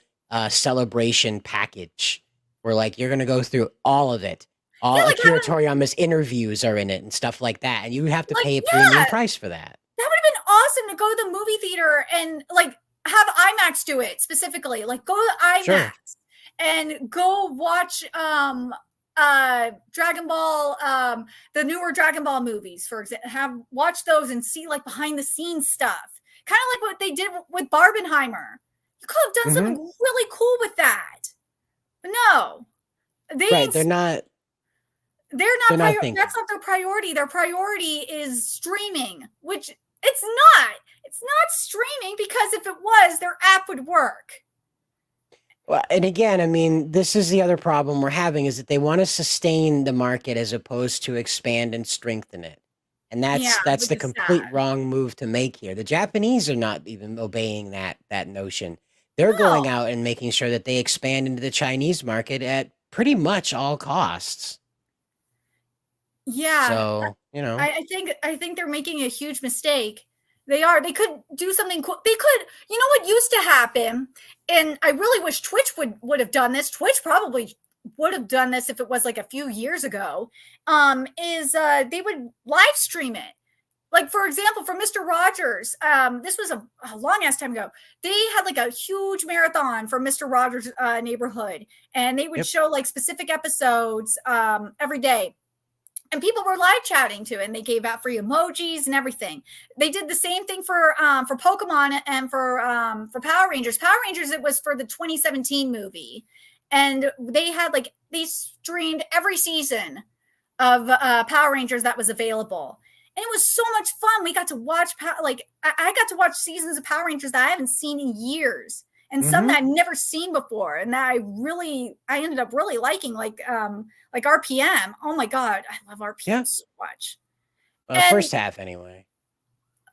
[SPEAKER 1] celebration package where like you're gonna go through all of it. All Akira Toriyama's interviews are in it and stuff like that. And you would have to pay a premium price for that.
[SPEAKER 2] That would have been awesome to go to the movie theater and like have IMAX do it specifically. Like go to IMAX. And go watch Dragon Ball, the newer Dragon Ball movies, for example. Watch those and see like behind the scenes stuff. Kind of like what they did with Barbenheimer. You could have done something really cool with that. But no.
[SPEAKER 1] They're not
[SPEAKER 2] thinking. That's not their priority. Their priority is streaming, which it's not. It's not streaming because if it was, their app would work.
[SPEAKER 1] Well, and again, I mean, this is the other problem we're having is that they want to sustain the market as opposed to expand and strengthen it. And that's the complete wrong move to make here. The Japanese are not even obeying that notion. They're going out and making sure that they expand into the Chinese market at pretty much all costs.
[SPEAKER 2] Yeah.
[SPEAKER 1] So, you know.
[SPEAKER 2] I think they're making a huge mistake. They could do something cool. They could, you know what used to happen? And I really wish Twitch would have done this. Twitch probably would have done this if it was like a few years ago. They would live stream it. Like, for example, for Mr. Rogers, this was a long ass time ago. They had like a huge marathon for Mr. Rogers' neighborhood. And they would show like specific episodes every day. And people were live chatting to it, and they gave out free emojis and everything. They did the same thing for Pokemon and for Power Rangers. Power Rangers, it was for the 2017 movie, and they streamed every season of Power Rangers that was available, and it was so much fun. We got to watch I got to watch seasons of Power Rangers that I haven't seen in years, and some that I've never seen before, and that I ended up really liking, like RPM. Oh my god, I love RPM so much.
[SPEAKER 1] Well, the first half anyway.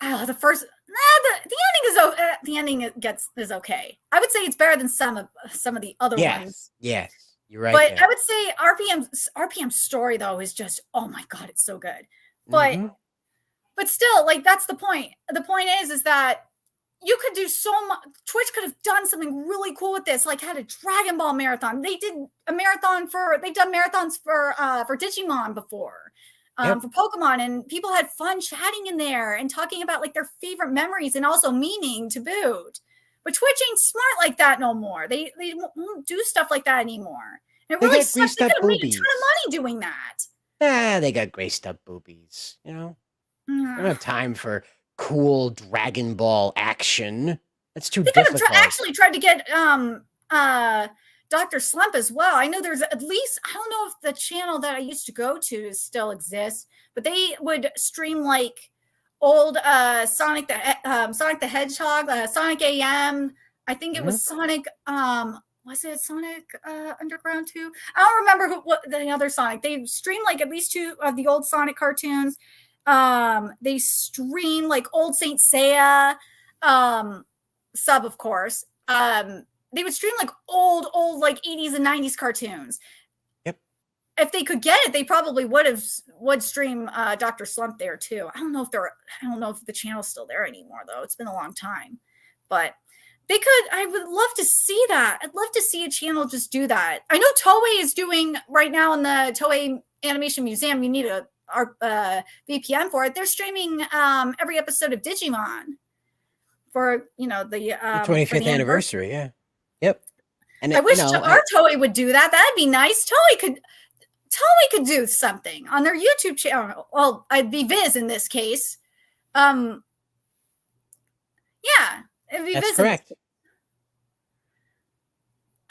[SPEAKER 2] Oh, the first the ending is okay. I would say it's better than some of the other ones.
[SPEAKER 1] Yes, you're right.
[SPEAKER 2] But I would say RPM's story though is just, oh my god, it's so good. But still, like, that's the point. The point is that you could do so much. Twitch could have done something really cool with this, like had a Dragon Ball marathon. They've done marathons for Digimon before, for Pokemon, and people had fun chatting in there and talking about like their favorite memories and also meaning to boot. But Twitch ain't smart like that no more. They won't do stuff like that anymore. And it really sucks. They could have made a ton of money doing that.
[SPEAKER 1] They got greased up boobies, you know? They don't have time for cool Dragon Ball action. That's too difficult.
[SPEAKER 2] They could have actually tried to get Dr. Slump as well. I know there's at least, I don't know if the channel that I used to go to still exists, but they would stream like old Sonic the Hedgehog, Sonic AM. I think it was Sonic. Was it Sonic Underground 2? I don't remember what the other Sonic. They streamed like at least 2 of the old Sonic cartoons. They stream like old Saint Seiya sub, of course. They would stream like old like 80s and 90s cartoons.
[SPEAKER 1] Yep.
[SPEAKER 2] If they could get it, they probably would stream Dr. Slump there too. I don't know if the channel's still there anymore though. It's been a long time. But they could. I would love to see that. I'd love to see a channel just do that. I know Toei is doing right now in the Toei Animation Museum. You need a VPN for it. They're streaming every episode of Digimon for the
[SPEAKER 1] 25th anniversary. Yeah. Yep. And
[SPEAKER 2] I wish our Toei would do that. That'd be nice. Toei could do something on their YouTube channel. Well, I'd be Viz in this case. Yeah, it'd be
[SPEAKER 1] that's
[SPEAKER 2] Viz.
[SPEAKER 1] correct.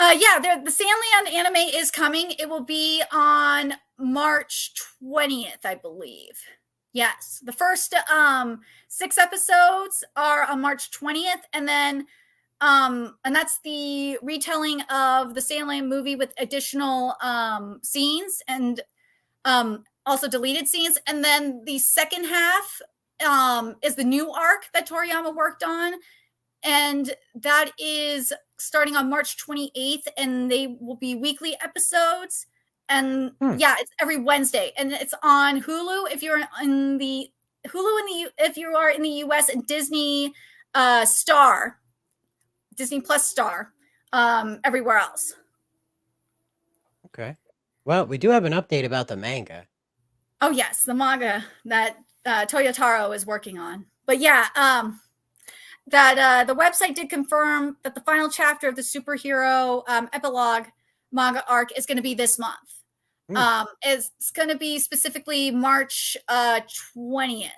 [SPEAKER 2] Yeah, the Sandland anime is coming. It will be on March 20th, I believe. Yes, the first 6 episodes are on March 20th, and then and that's the retelling of the Sandland movie with additional scenes and also deleted scenes. And then the second half is the new arc that Toriyama worked on, and that is starting on March 28th, and they will be weekly episodes. And yeah, it's every Wednesday, and it's on Hulu if you're in the if you are in the US, and Disney Disney Plus Star everywhere else.
[SPEAKER 1] Okay. Well, we do have an update about the manga.
[SPEAKER 2] Oh yes, the manga that Toyotaro is working on. But yeah, that the website did confirm that the final chapter of the superhero epilogue manga arc is going to be this month. It's going to be specifically March 20th.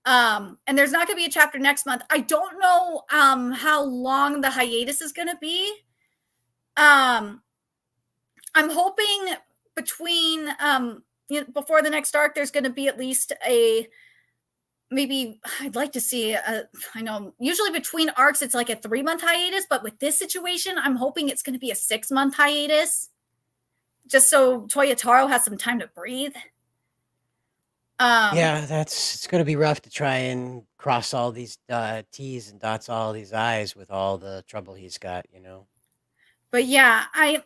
[SPEAKER 2] And there's not going to be a chapter next month. I don't know how long the hiatus is going to be. I'm hoping between before the next arc, there's going to be at least maybe I'd like to see I know usually between arcs it's like a 3-month hiatus, but with this situation, I'm hoping it's going to be a 6-month hiatus, just so Toyotaro has some time to breathe.
[SPEAKER 1] Yeah, it's going to be rough to try and cross all these T's and dots all these I's with all the trouble he's got, you know.
[SPEAKER 2] But yeah, as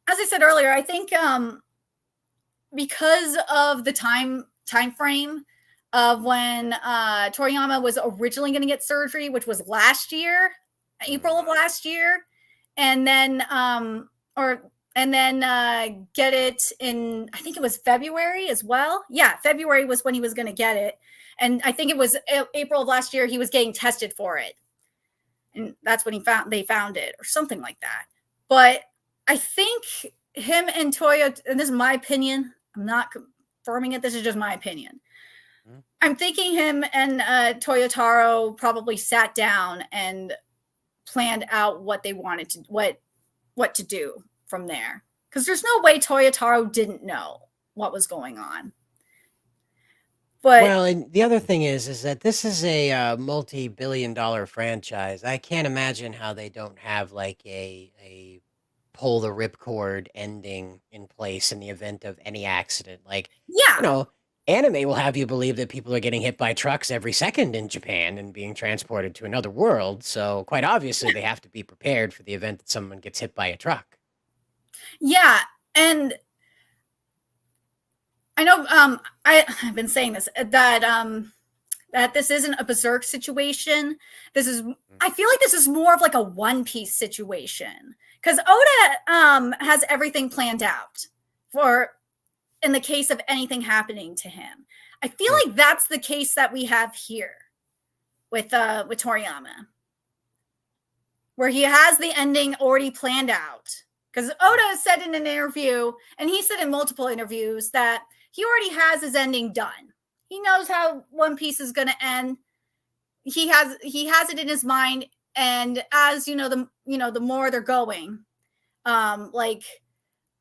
[SPEAKER 2] I said earlier, I think because of the time frame of when Toriyama was originally going to get surgery, which was last year, April of last year, and then get it in, I think it was February as well. Yeah, February was when he was going to get it. And I think it was April of last year he was getting tested for it. And that's when they found it or something like that. But I think him and Toyo, and this is my opinion, I'm not confirming it, this is just my opinion. I'm thinking him and Toyotaro probably sat down and planned out what they wanted to, what to do from there, because there's no way Toyotaro didn't know what was going on. But
[SPEAKER 1] well, and the other thing is that this is a multi-billion-dollar franchise. I can't imagine how they don't have like a pull the ripcord ending in place in the event of any accident. Like,
[SPEAKER 2] yeah,
[SPEAKER 1] you know, anime will have you believe that people are getting hit by trucks every second in Japan and being transported to another world. So quite obviously they have to be prepared for the event that someone gets hit by a truck.
[SPEAKER 2] Yeah, and I know I've been saying this that this isn't a Berserk situation. I feel like this is more of like a One Piece situation, because Oda has everything planned out for in the case of anything happening to him. I feel like that's the case that we have here with Toriyama, where he has the ending already planned out. Because Oda said in an interview, and he said in multiple interviews, that he already has his ending done. He knows how One Piece is going to end. He has it in his mind, and as the more they're going, like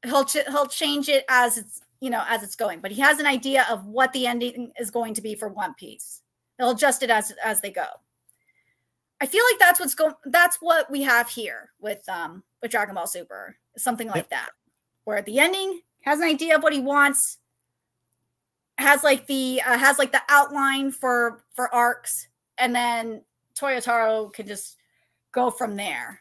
[SPEAKER 2] he'll change it as it's going. But he has an idea of what the ending is going to be for One Piece. He'll adjust it as they go. I feel like that's what we have here with Dragon Ball Super, something like that, where at the ending has an idea of what he wants, has the outline for arcs, and then Toyotaro can just go from there.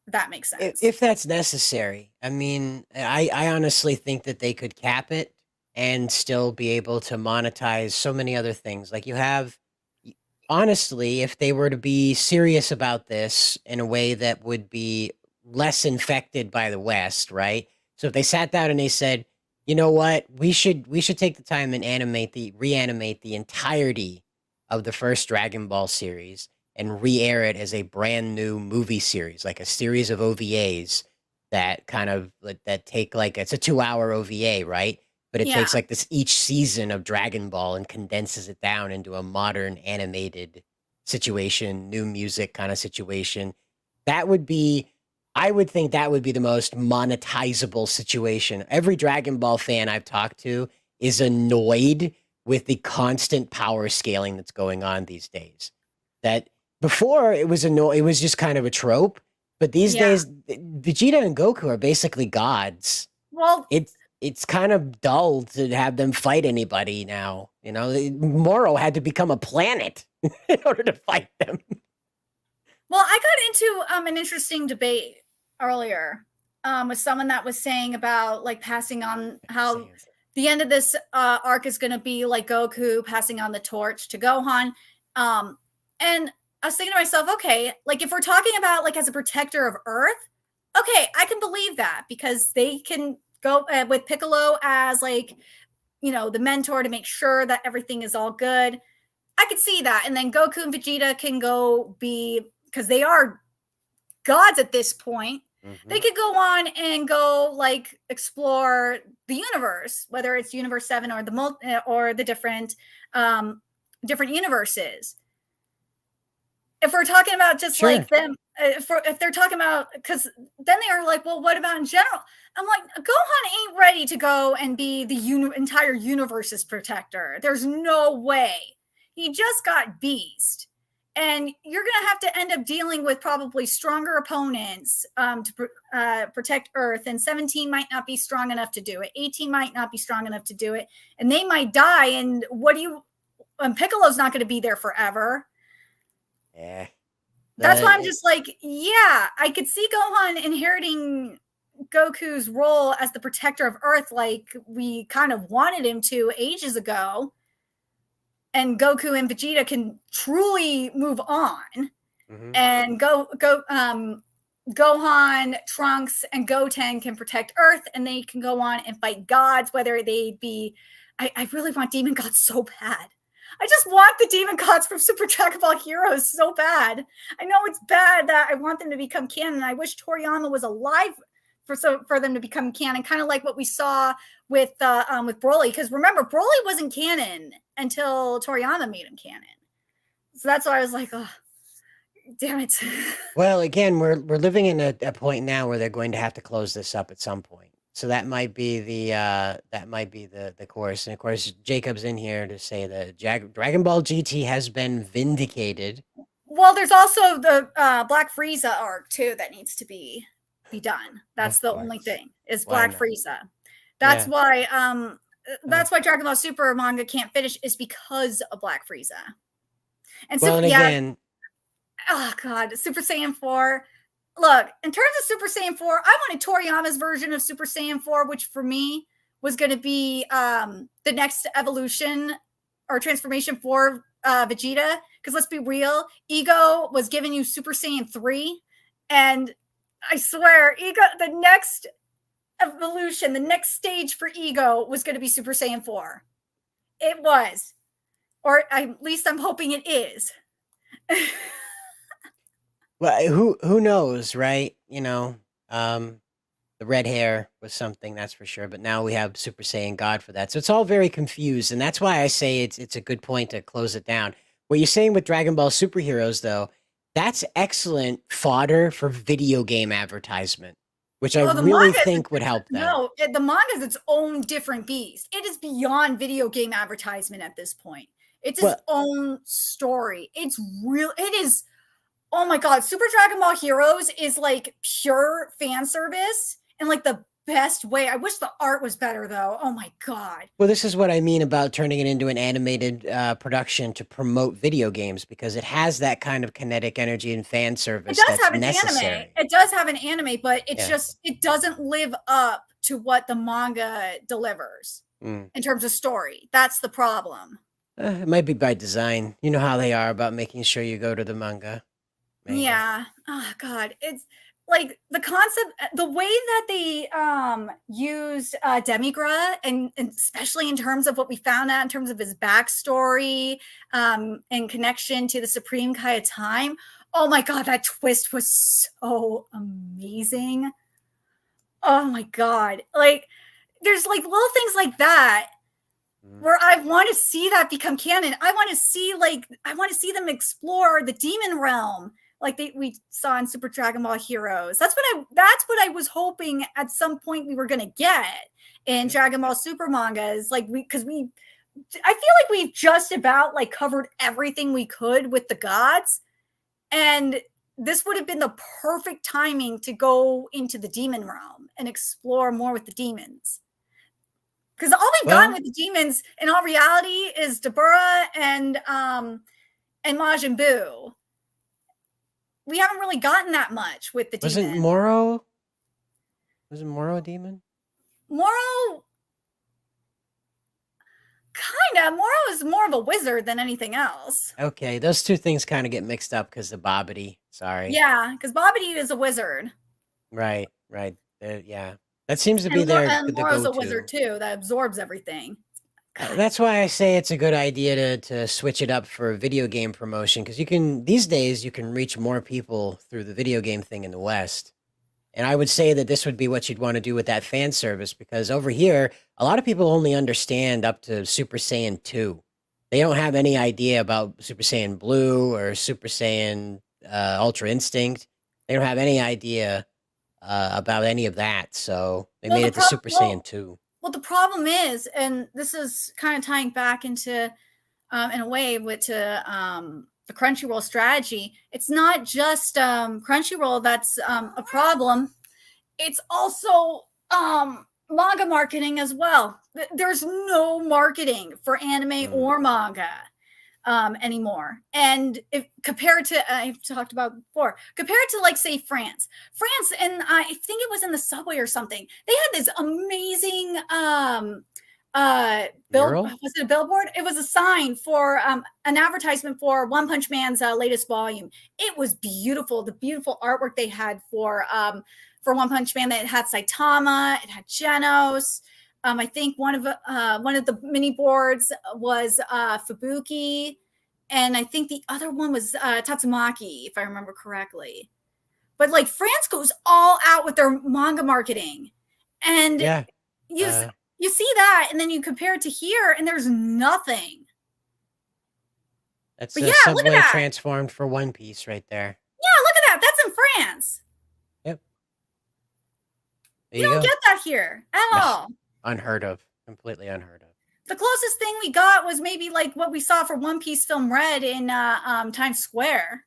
[SPEAKER 2] If that makes sense.
[SPEAKER 1] If that's necessary. I mean, I honestly think that they could cap it and still be able to monetize so many other things. Like you have, honestly, if they were to be serious about this in a way that would be less infected by the West, right? So if they sat down and they said, you know what, we should take the time and reanimate the entirety of the first Dragon Ball series, and re-air it as a brand new movie series, like a series of OVAs that kind of that take like it's a 2-hour OVA, right? But it takes like this each season of Dragon Ball and condenses it down into a modern animated situation, new music kind of situation. That would be, I would think that would be the most monetizable situation. Every Dragon Ball fan I've talked to is annoyed with the constant power scaling that's going on these days. That before it was just kind of a trope, but these days Vegeta and Goku are basically gods.
[SPEAKER 2] Well,
[SPEAKER 1] it's kind of dull to have them fight anybody now. You know, Moro had to become a planet in order to fight them.
[SPEAKER 2] Well, I got into an interesting debate earlier with someone that was saying about like passing on how the end of this arc is going to be like Goku passing on the torch to Gohan. And I was thinking to myself, okay, like if we're talking about like as a protector of Earth, okay, I can believe that because they can go with Piccolo as like, you know, the mentor to make sure that everything is all good. I could see that. And then Goku and Vegeta can go be, because they are gods at this point, they could go on and go like explore the universe, whether it's Universe 7 or the different universes. If we're talking about just like them, if they're talking about, because then they are like, well, what about in general? I'm like, Gohan ain't ready to go and be the entire universe's protector. There's no way. He just got beast. And you're going to have to end up dealing with probably stronger opponents to protect Earth. And 17 might not be strong enough to do it. 18 might not be strong enough to do it. And they might die. And Piccolo's not going to be there forever.
[SPEAKER 1] Yeah.
[SPEAKER 2] That's why I'm just like, yeah, I could see Gohan inheriting Goku's role as the protector of Earth like we kind of wanted him to ages ago. And Goku and Vegeta can truly move on. And Gohan, Trunks, and Goten can protect Earth, and they can go on and fight gods, whether they be... I really want demon gods so bad. I just want the demon gods from Super Dragon Ball Heroes so bad. I know it's bad that I want them to become canon. I wish Toriyama was alive for them to become canon, kind of like what we saw with Broly. Because remember, Broly wasn't canon until Toriyama made him canon. So that's why I was like, oh, damn it.
[SPEAKER 1] Well, again, we're living in a point now where they're going to have to close this up at some point. So that might be the course. And of course, Jacob's in here to say that Dragon Ball GT has been vindicated.
[SPEAKER 2] Well, there's also the Black Frieza arc too that needs to be done. That's the only thing is Black Frieza. That's why that's why Dragon Ball Super manga can't finish is because of Black Frieza. And
[SPEAKER 1] well, and again,
[SPEAKER 2] oh god, Super Saiyan 4. Look, in terms of Super Saiyan 4, I wanted Toriyama's version of Super Saiyan 4, which for me was going to be the next evolution or transformation for Vegeta. Because let's be real, Ego was giving you Super Saiyan 3, and I swear, Ego, the next evolution, the next stage for Ego was going to be Super Saiyan 4. It was. Or at least I'm hoping it is.
[SPEAKER 1] Well, who knows, right? You know, the red hair was something, that's for sure. But now we have Super Saiyan God for that. So it's all very confused. And that's why I say it's a good point to close it down. What you're saying with Dragon Ball Superheroes, though, that's excellent fodder for video game advertisement, which I really think would help them.
[SPEAKER 2] No, the manga is its own different beast. It is beyond video game advertisement at this point. It's its own story. It's real. It is, oh my God, Super Dragon Ball Heroes is like pure fan service in like the best way. I wish the art was better though. Oh my God.
[SPEAKER 1] Well, this is what I mean about turning it into an animated production to promote video games, because it has that kind of kinetic energy and fan service that's necessary.
[SPEAKER 2] Anime. It does have an anime, but it's just, it doesn't live up to what the manga delivers in terms of story. That's the problem.
[SPEAKER 1] It might be by design. You know how they are about making sure you go to the manga.
[SPEAKER 2] Yeah. Oh God. like the concept, the way that they used Demigra, and especially in terms of what we found out in terms of his backstory and connection to the Supreme Kai of Time. Oh my god, that twist was so amazing. Oh my god. Like there's like little things like that where I want to see that become canon. I want to see them explore the demon realm like we saw in Super Dragon Ball Heroes. That's what I was hoping at some point we were going to get in Dragon Ball Super mangas. Like I feel like we've just about like covered everything we could with the gods, and this would have been the perfect timing to go into the demon realm and explore more with the demons. Because all we've gotten with the demons in all reality is Dabura and Majin Buu. We haven't really gotten that much with the demon.
[SPEAKER 1] Wasn't Moro a demon?
[SPEAKER 2] Moro, kind of. Moro is more of a wizard than anything else.
[SPEAKER 1] Okay, those two things kind of get mixed up because of Babidi. Sorry.
[SPEAKER 2] Yeah, because Babidi is a wizard.
[SPEAKER 1] Right. Yeah. That seems to be
[SPEAKER 2] and Moro's a wizard too that absorbs everything.
[SPEAKER 1] That's why I say it's a good idea to switch it up for video game promotion, because these days you can reach more people through the video game thing in the West. And I would say that this would be what you'd want to do with that fan service, because over here, a lot of people only understand up to Super Saiyan 2. They don't have any idea about Super Saiyan Blue or Super Saiyan Ultra Instinct. They don't have any idea about any of that, so they made it to Super Saiyan 2.
[SPEAKER 2] Well, the problem is, and this is kind of tying back into, in a way, with the Crunchyroll strategy. It's not just Crunchyroll that's a problem. It's also manga marketing as well. There's no marketing for anime or manga anymore. And if compared to, I've talked about before, compared to like say France, and I think it was in the subway or something, they had this amazing was it a billboard? It was a sign for an advertisement for One Punch Man's latest volume. It was beautiful. The beautiful artwork they had for One Punch Man. That had Saitama, it had Genos. I think one of the mini boards was Fubuki, and I think the other one was Tatsumaki, if I remember correctly. But like France goes all out with their manga marketing, and you see that, and then you compare it to here, and there's nothing.
[SPEAKER 1] That's a subway transformed for One Piece right there.
[SPEAKER 2] Yeah, look at that. That's in France.
[SPEAKER 1] Yep.
[SPEAKER 2] You don't get that here at all.
[SPEAKER 1] Unheard of. Completely unheard of.
[SPEAKER 2] The closest thing we got was maybe like what we saw for One Piece Film Red in Times Square.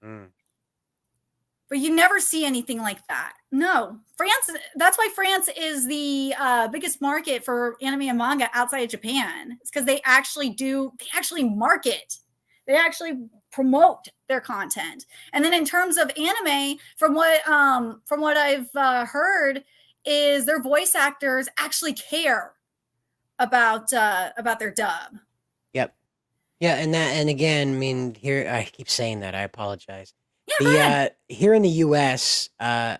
[SPEAKER 2] But you never see anything like that. No. France, that's why France is the biggest market for anime and manga outside of Japan. It's because they actually market. They actually promote their content. And then in terms of anime, from what I've heard, is their voice actors actually care about their dub.
[SPEAKER 1] Yep. Yeah, and again, I mean, here I keep saying that. I apologize.
[SPEAKER 2] Yeah,
[SPEAKER 1] here in the US, I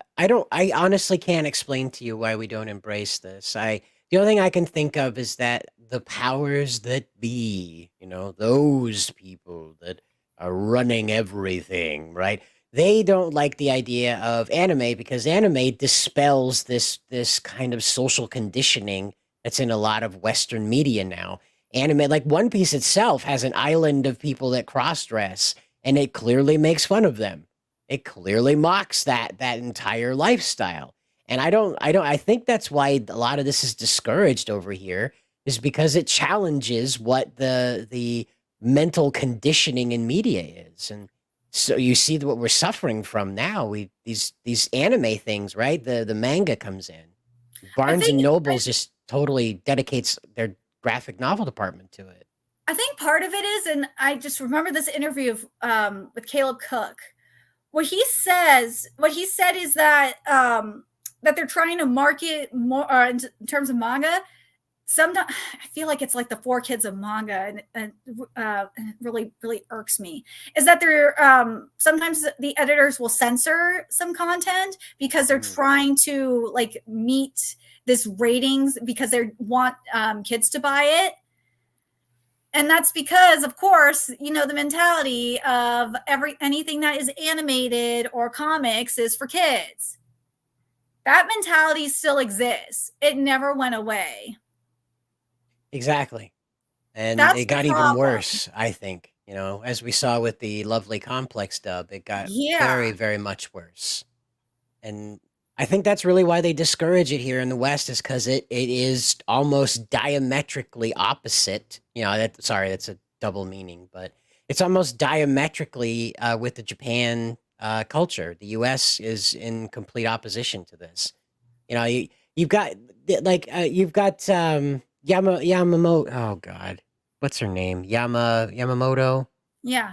[SPEAKER 1] honestly can't explain to you why we don't embrace this. The only thing I can think of is that the powers that be, those people that are running everything, right? They don't like the idea of anime because anime dispels this kind of social conditioning that's in a lot of Western media now. Anime, like One Piece itself, has an island of people that cross-dress, and it clearly makes fun of them. It clearly mocks that entire lifestyle. And I think that's why a lot of this is discouraged over here, is because it challenges what the mental conditioning in media is. And so you see what we're suffering from now. These anime things, right? The manga comes in. Barnes and Nobles just totally dedicates their graphic novel department to it.
[SPEAKER 2] I think part of it is, and I just remember this interview with Caleb Cook. What he said is that that they're trying to market more in terms of manga, sometimes I feel like it's like the Four Kids of manga, and it really, really irks me, is that they're sometimes the editors will censor some content because they're trying to like meet this ratings because they want kids to buy it. And that's because, of course, you know, the mentality of anything that is animated or comics is for kids. That mentality still exists. It never went away.
[SPEAKER 1] Exactly. And
[SPEAKER 2] That's
[SPEAKER 1] it got
[SPEAKER 2] the
[SPEAKER 1] even
[SPEAKER 2] problem.
[SPEAKER 1] worse, I think. You know, as we saw with the lovely Complex dub, it got very, very much worse. And I think that's really why they discourage it here in the West, is because it is almost diametrically opposite. You know, that's a double meaning, but it's almost diametrically with the Japan culture. The US is in complete opposition to this. You know, you've got Yamamoto. Oh God, what's her name? Yamamoto.
[SPEAKER 2] Yeah.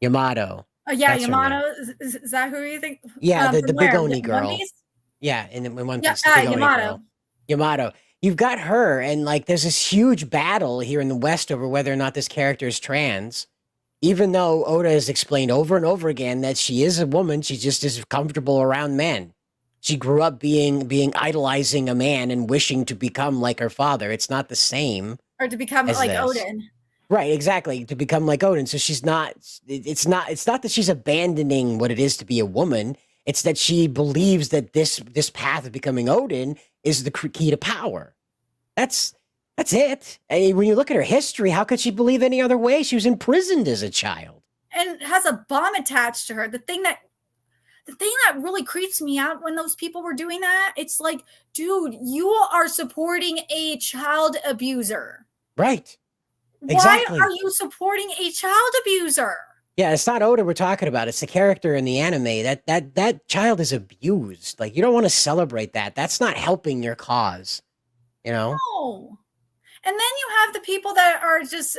[SPEAKER 1] Yamato.
[SPEAKER 2] Oh yeah,
[SPEAKER 1] That's her name.
[SPEAKER 2] Yamato. Is that who you think?
[SPEAKER 1] Yeah, the big
[SPEAKER 2] where?
[SPEAKER 1] Oni girl.
[SPEAKER 2] One Piece?
[SPEAKER 1] Yeah, in One
[SPEAKER 2] Yeah,
[SPEAKER 1] Piece, the big Oni
[SPEAKER 2] Yamato.
[SPEAKER 1] girl. Yamato. You've got her, and like there's this huge battle here in the West over whether or not this character is trans. Even though Oda has explained over and over again that she is a woman, she just is comfortable around men. She grew up being idolizing a man and wishing to become like her father. It's not the same.
[SPEAKER 2] Or to become like
[SPEAKER 1] this.
[SPEAKER 2] Odin.
[SPEAKER 1] Right, exactly. To become like Odin. So she's not, it's not that she's abandoning what it is to be a woman. It's that she believes that this path of becoming Odin is the key to power. That's it. I mean, when you look at her history, how could she believe any other way? She was imprisoned as a child.
[SPEAKER 2] And has a bomb attached to her. The thing that really creeps me out when those people were doing that, it's like, dude, you are supporting a child abuser.
[SPEAKER 1] Right. Exactly.
[SPEAKER 2] Why are you supporting a child abuser?
[SPEAKER 1] Yeah, it's not Oda we're talking about. It's the character in the anime. That child is abused. Like, you don't want to celebrate that. That's not helping your cause. You know?
[SPEAKER 2] No. And then you have the people that are just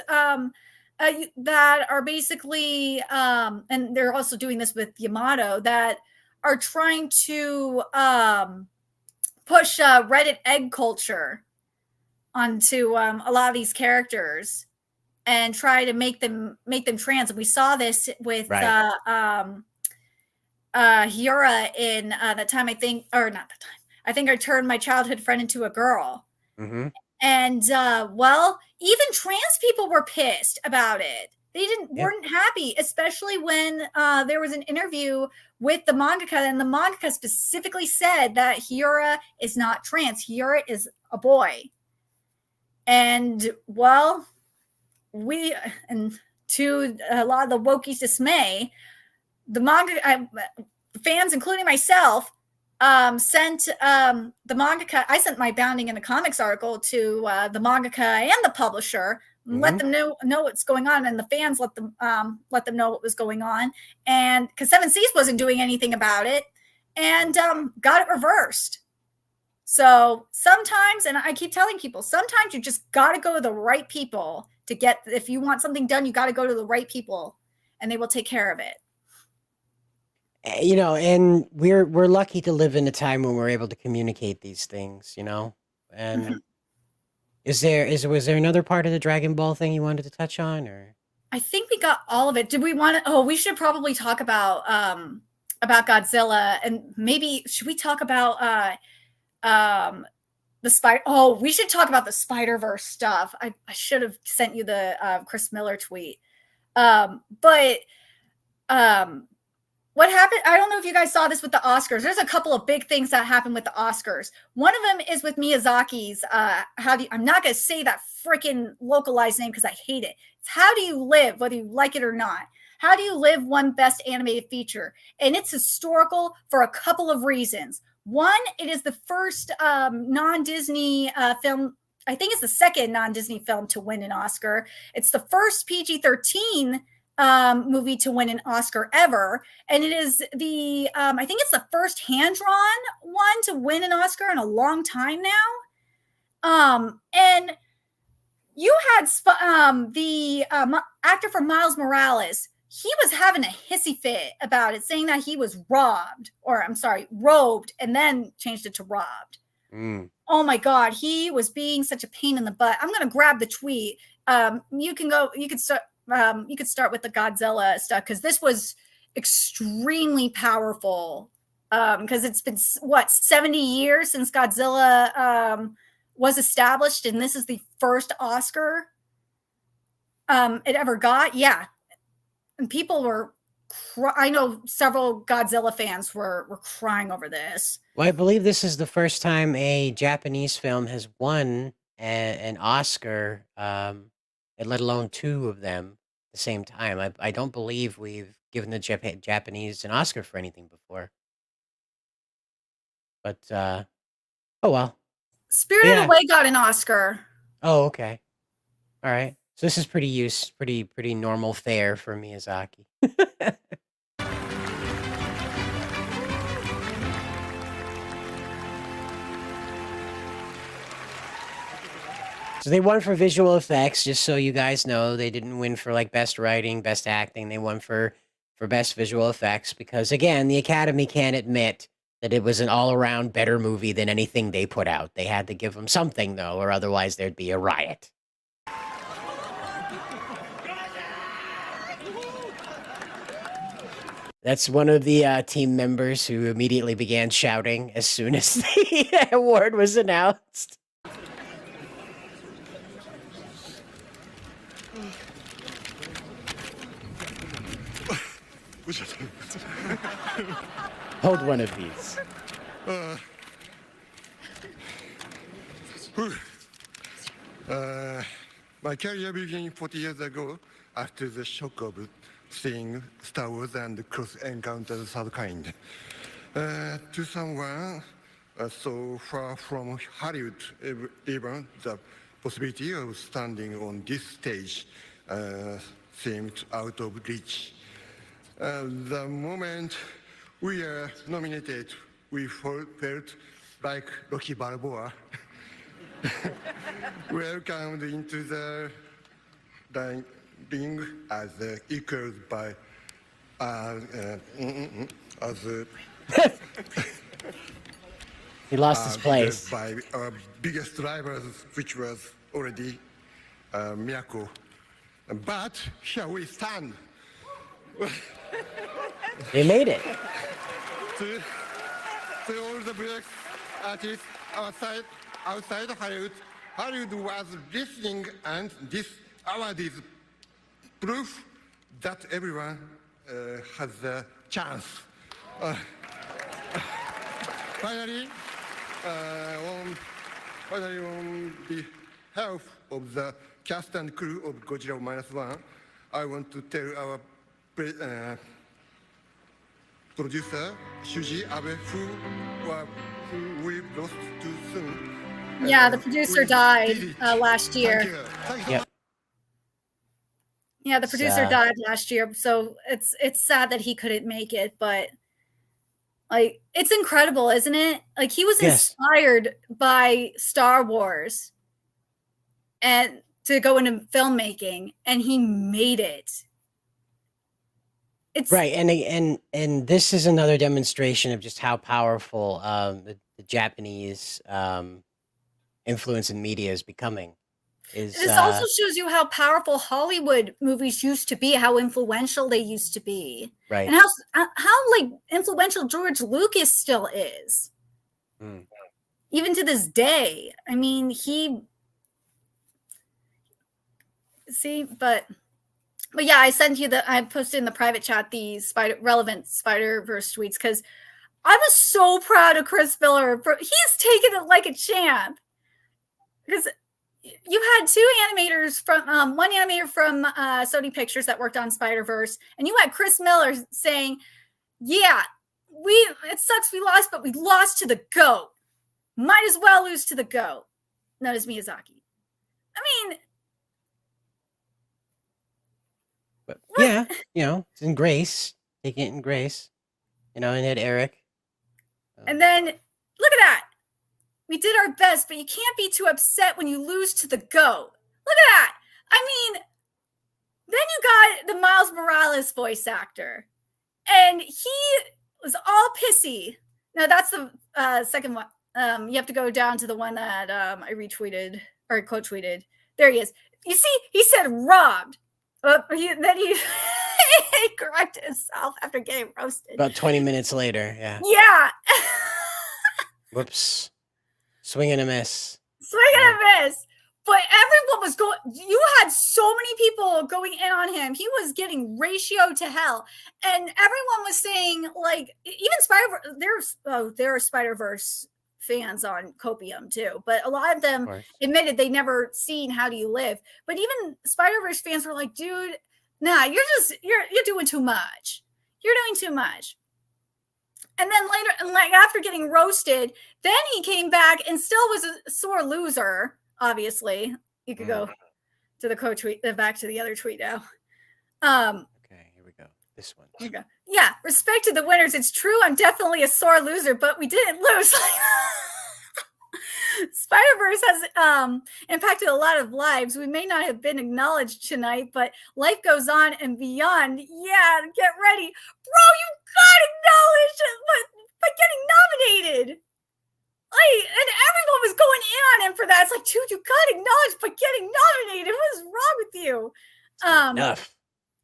[SPEAKER 2] that are basically and they're also doing this with Yamato, that are trying to push Reddit egg culture onto a lot of these characters and try to make them trans. And we saw this with Hyura in the time, I think, or not the time. I think I turned my childhood friend into a girl.
[SPEAKER 1] Mm-hmm.
[SPEAKER 2] And well, even trans people were pissed about it. They weren't happy, especially when there was an interview with the mangaka, and the mangaka specifically said that Hyura is not trans. Hyura is a boy. And well, and to a lot of the wokies' dismay, the manga fans, including myself, sent the mangaka. I sent my Bounding in the Comics article to the mangaka and the publisher, let them know what's going on, and the fans let them know what was going on. And because Seven Seas wasn't doing anything about it, and got it reversed. So sometimes, and I keep telling people, sometimes you just got to go to the right people to get. If you want something done, you got to go to the right people, and they will take care of it.
[SPEAKER 1] You know, and we're lucky to live in a time when we're able to communicate these things, you know. And was there another part of the Dragon Ball thing you wanted to touch on, or?
[SPEAKER 2] I think we got all of it. Did we want to? Oh, we should probably talk about Godzilla, and maybe should we talk about the Spider? Oh, we should talk about the Spider-Verse stuff. I should have sent you the Chris Miller tweet, but what happened? I don't know if you guys saw this with the Oscars. There's a couple of big things that happened with the Oscars. One of them is with Miyazaki's. I'm not going to say that freaking localized name because I hate it. It's How Do You Live, whether you like it or not. How Do You Live won Best Animated Feature, and it's historical for a couple of reasons. One, it is the first non-Disney film. I think it's the second non-Disney film to win an Oscar. It's the first PG-13 movie to win an Oscar ever, and it is the I think it's the first hand-drawn one to win an Oscar in a long time now. And you had the actor for Miles Morales. He was having a hissy fit about it, saying that he was robed, and then changed it to robbed. Oh my God, he was being such a pain in the butt. I'm gonna grab the tweet. You could start with the Godzilla stuff, because this was extremely powerful. Because it's been 70 years since Godzilla was established, and this is the first Oscar it ever got. Yeah, and people were. I know several Godzilla fans were crying over this.
[SPEAKER 1] Well, I believe this is the first time a Japanese film has won an Oscar, let alone 2 of them at the same time. I don't believe we've given the Japanese an Oscar for anything before. But, oh well.
[SPEAKER 2] Spirited Away got an Oscar.
[SPEAKER 1] Oh, okay. All right. So this is pretty normal fare for Miyazaki. So they won for visual effects, just so you guys know. They didn't win for like best writing, best acting. They won for best visual effects because, again, the Academy can't admit that it was an all-around better movie than anything they put out. They had to give them something, though, or otherwise there'd be a riot. That's one of the team members who immediately began shouting as soon as the award was announced. Hold one of these.
[SPEAKER 6] My career began 40 years ago after the shock of seeing Star Wars and Close Encounters of the Kind. To someone so far from Hollywood, even the possibility of standing on this stage seemed out of reach. The moment we are nominated, we felt like Rocky Balboa. Welcomed into the ring as equaled by
[SPEAKER 1] he lost his place
[SPEAKER 6] by our biggest rivals, which was already Miyako. But here we stand.
[SPEAKER 1] They made it.
[SPEAKER 6] To all the black artists outside Hollywood was listening, and this award is proof that everyone has a chance. Finally, on behalf of the cast and crew of Godzilla -1, I want to tell our producer, Shuji Abe, who we lost too soon.
[SPEAKER 2] Yeah, the producer died last year.
[SPEAKER 1] Yep.
[SPEAKER 2] Yeah, the producer died last year, so it's sad that he couldn't make it, but like it's incredible, isn't it? Like he was inspired by Star Wars and to go into filmmaking, and he made it. It's
[SPEAKER 1] right, and this is another demonstration of just how powerful the Japanese influence in media is becoming.
[SPEAKER 2] This also shows you how powerful Hollywood movies used to be, how influential they used to be,
[SPEAKER 1] right?
[SPEAKER 2] And how like influential George Lucas still is, even to this day. I mean, but yeah, I sent you I posted in the private chat the relevant Spider-Verse tweets because I was so proud of Chris Miller. He's taken it like a champ because you had 2 animators from one animator from Sony Pictures that worked on Spider-Verse, and you had Chris Miller saying, "Yeah, it sucks we lost, but we lost to the GOAT. Might as well lose to the GOAT." Known as Miyazaki. I mean.
[SPEAKER 1] But yeah, it's in grace. Taking it in grace. And had Eric.
[SPEAKER 2] And then, look at that. We did our best, but you can't be too upset when you lose to the GOAT. Look at that. I mean, then you got the Miles Morales voice actor. And he was all pissy. No, that's the second one. You have to go down to the one that I retweeted or quote tweeted. There he is. You see, he said robbed. Then he he corrected himself after getting roasted.
[SPEAKER 1] About 20 minutes later, yeah.
[SPEAKER 2] Yeah.
[SPEAKER 1] Whoops. Swing and a miss.
[SPEAKER 2] Swing and a miss. But everyone was going, you had so many people going in on him. He was getting ratio to hell. And everyone was saying, like, even there are Spider-Verse fans on Copium too. But a lot of them admitted they never seen How Do You Live. But even Spider-Verse fans were like, dude, nah, you're doing too much. You're doing too much. And then later, like after getting roasted, then he came back and still was a sore loser. Obviously, you could go to the quote tweet, back to the other tweet now.
[SPEAKER 1] Okay, here we go. This one.
[SPEAKER 2] Here we go. Yeah, respect to the winners. It's true, I'm definitely a sore loser, but we didn't lose. Spider-Verse has impacted a lot of lives. We may not have been acknowledged tonight, but life goes on and beyond. Yeah, get ready. Bro, you got acknowledged by getting nominated. Like, and everyone was going in on him for that. It's like, dude, you got acknowledged by getting nominated. What is wrong with you?
[SPEAKER 1] Enough.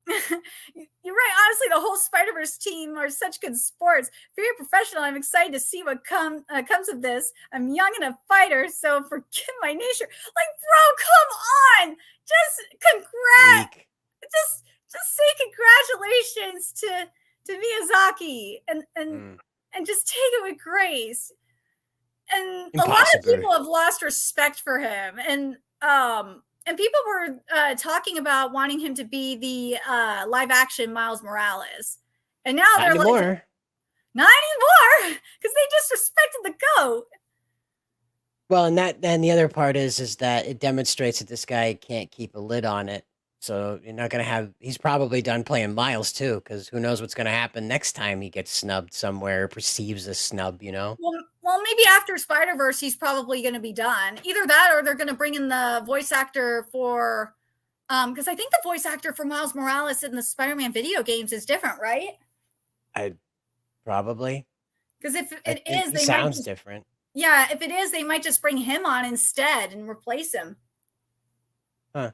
[SPEAKER 2] You're right. Honestly, the whole Spider-Verse team are such good sports. Very professional. I'm excited to see what comes of this. I'm young and a fighter, so forgive my nature. Like, bro, come on. Just congrats. Just say congratulations to Miyazaki and just take it with grace. And a lot of people have lost respect for him. And people were talking about wanting him to be the live action Miles Morales. And now they're like, not anymore, because they disrespected the GOAT.
[SPEAKER 1] Well, and the other part is that it demonstrates that this guy can't keep a lid on it. So you're not going to have, he's probably done playing Miles too, because who knows what's going to happen next time he gets snubbed somewhere, perceives a snub, you know?
[SPEAKER 2] Well, maybe after Spider-Verse, he's probably going to be done. Either that or they're going to bring in the voice actor for, because I think the voice actor for Miles Morales in the Spider-Man video games is different, right?
[SPEAKER 1] Probably.
[SPEAKER 2] Because if it is,
[SPEAKER 1] they sounds different.
[SPEAKER 2] Yeah, if it is, they might just bring him on instead and replace him.
[SPEAKER 1] Huh.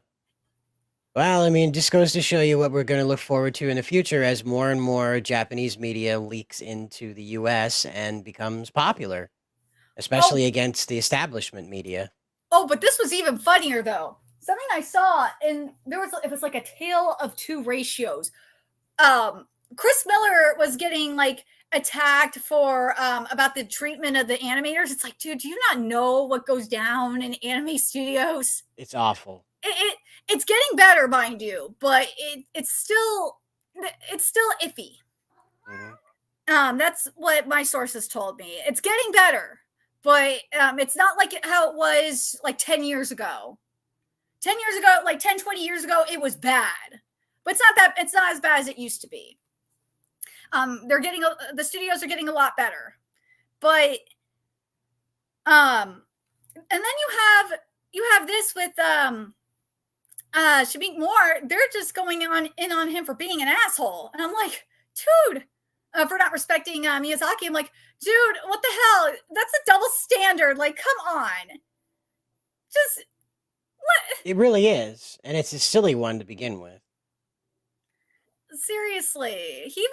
[SPEAKER 1] Well, I mean, just goes to show you what we're going to look forward to in the future as more and more Japanese media leaks into the US and becomes popular, especially against the establishment media.
[SPEAKER 2] Oh, but this was even funnier, though. Something I saw, and it was like a tale of two ratios. Chris Miller was getting like attacked for about the treatment of the animators. It's like, dude, do you not know what goes down in anime studios?
[SPEAKER 1] It's awful.
[SPEAKER 2] It's getting better, mind you, but it's still iffy. Mm-hmm. That's what my sources told me. It's getting better, but it's not like how it was like 10 years ago. 10 years ago, like 10, 20 years ago, it was bad. But it's not as bad as it used to be. The studios are getting a lot better. But and then you have this with Shamik Moore. They're just going in on him for being an asshole. And I'm like, dude, for not respecting Miyazaki. I'm like, dude, what the hell? That's a double standard. Like, come on. Just what?
[SPEAKER 1] It really is. And it's a silly one to begin with.
[SPEAKER 2] Seriously. He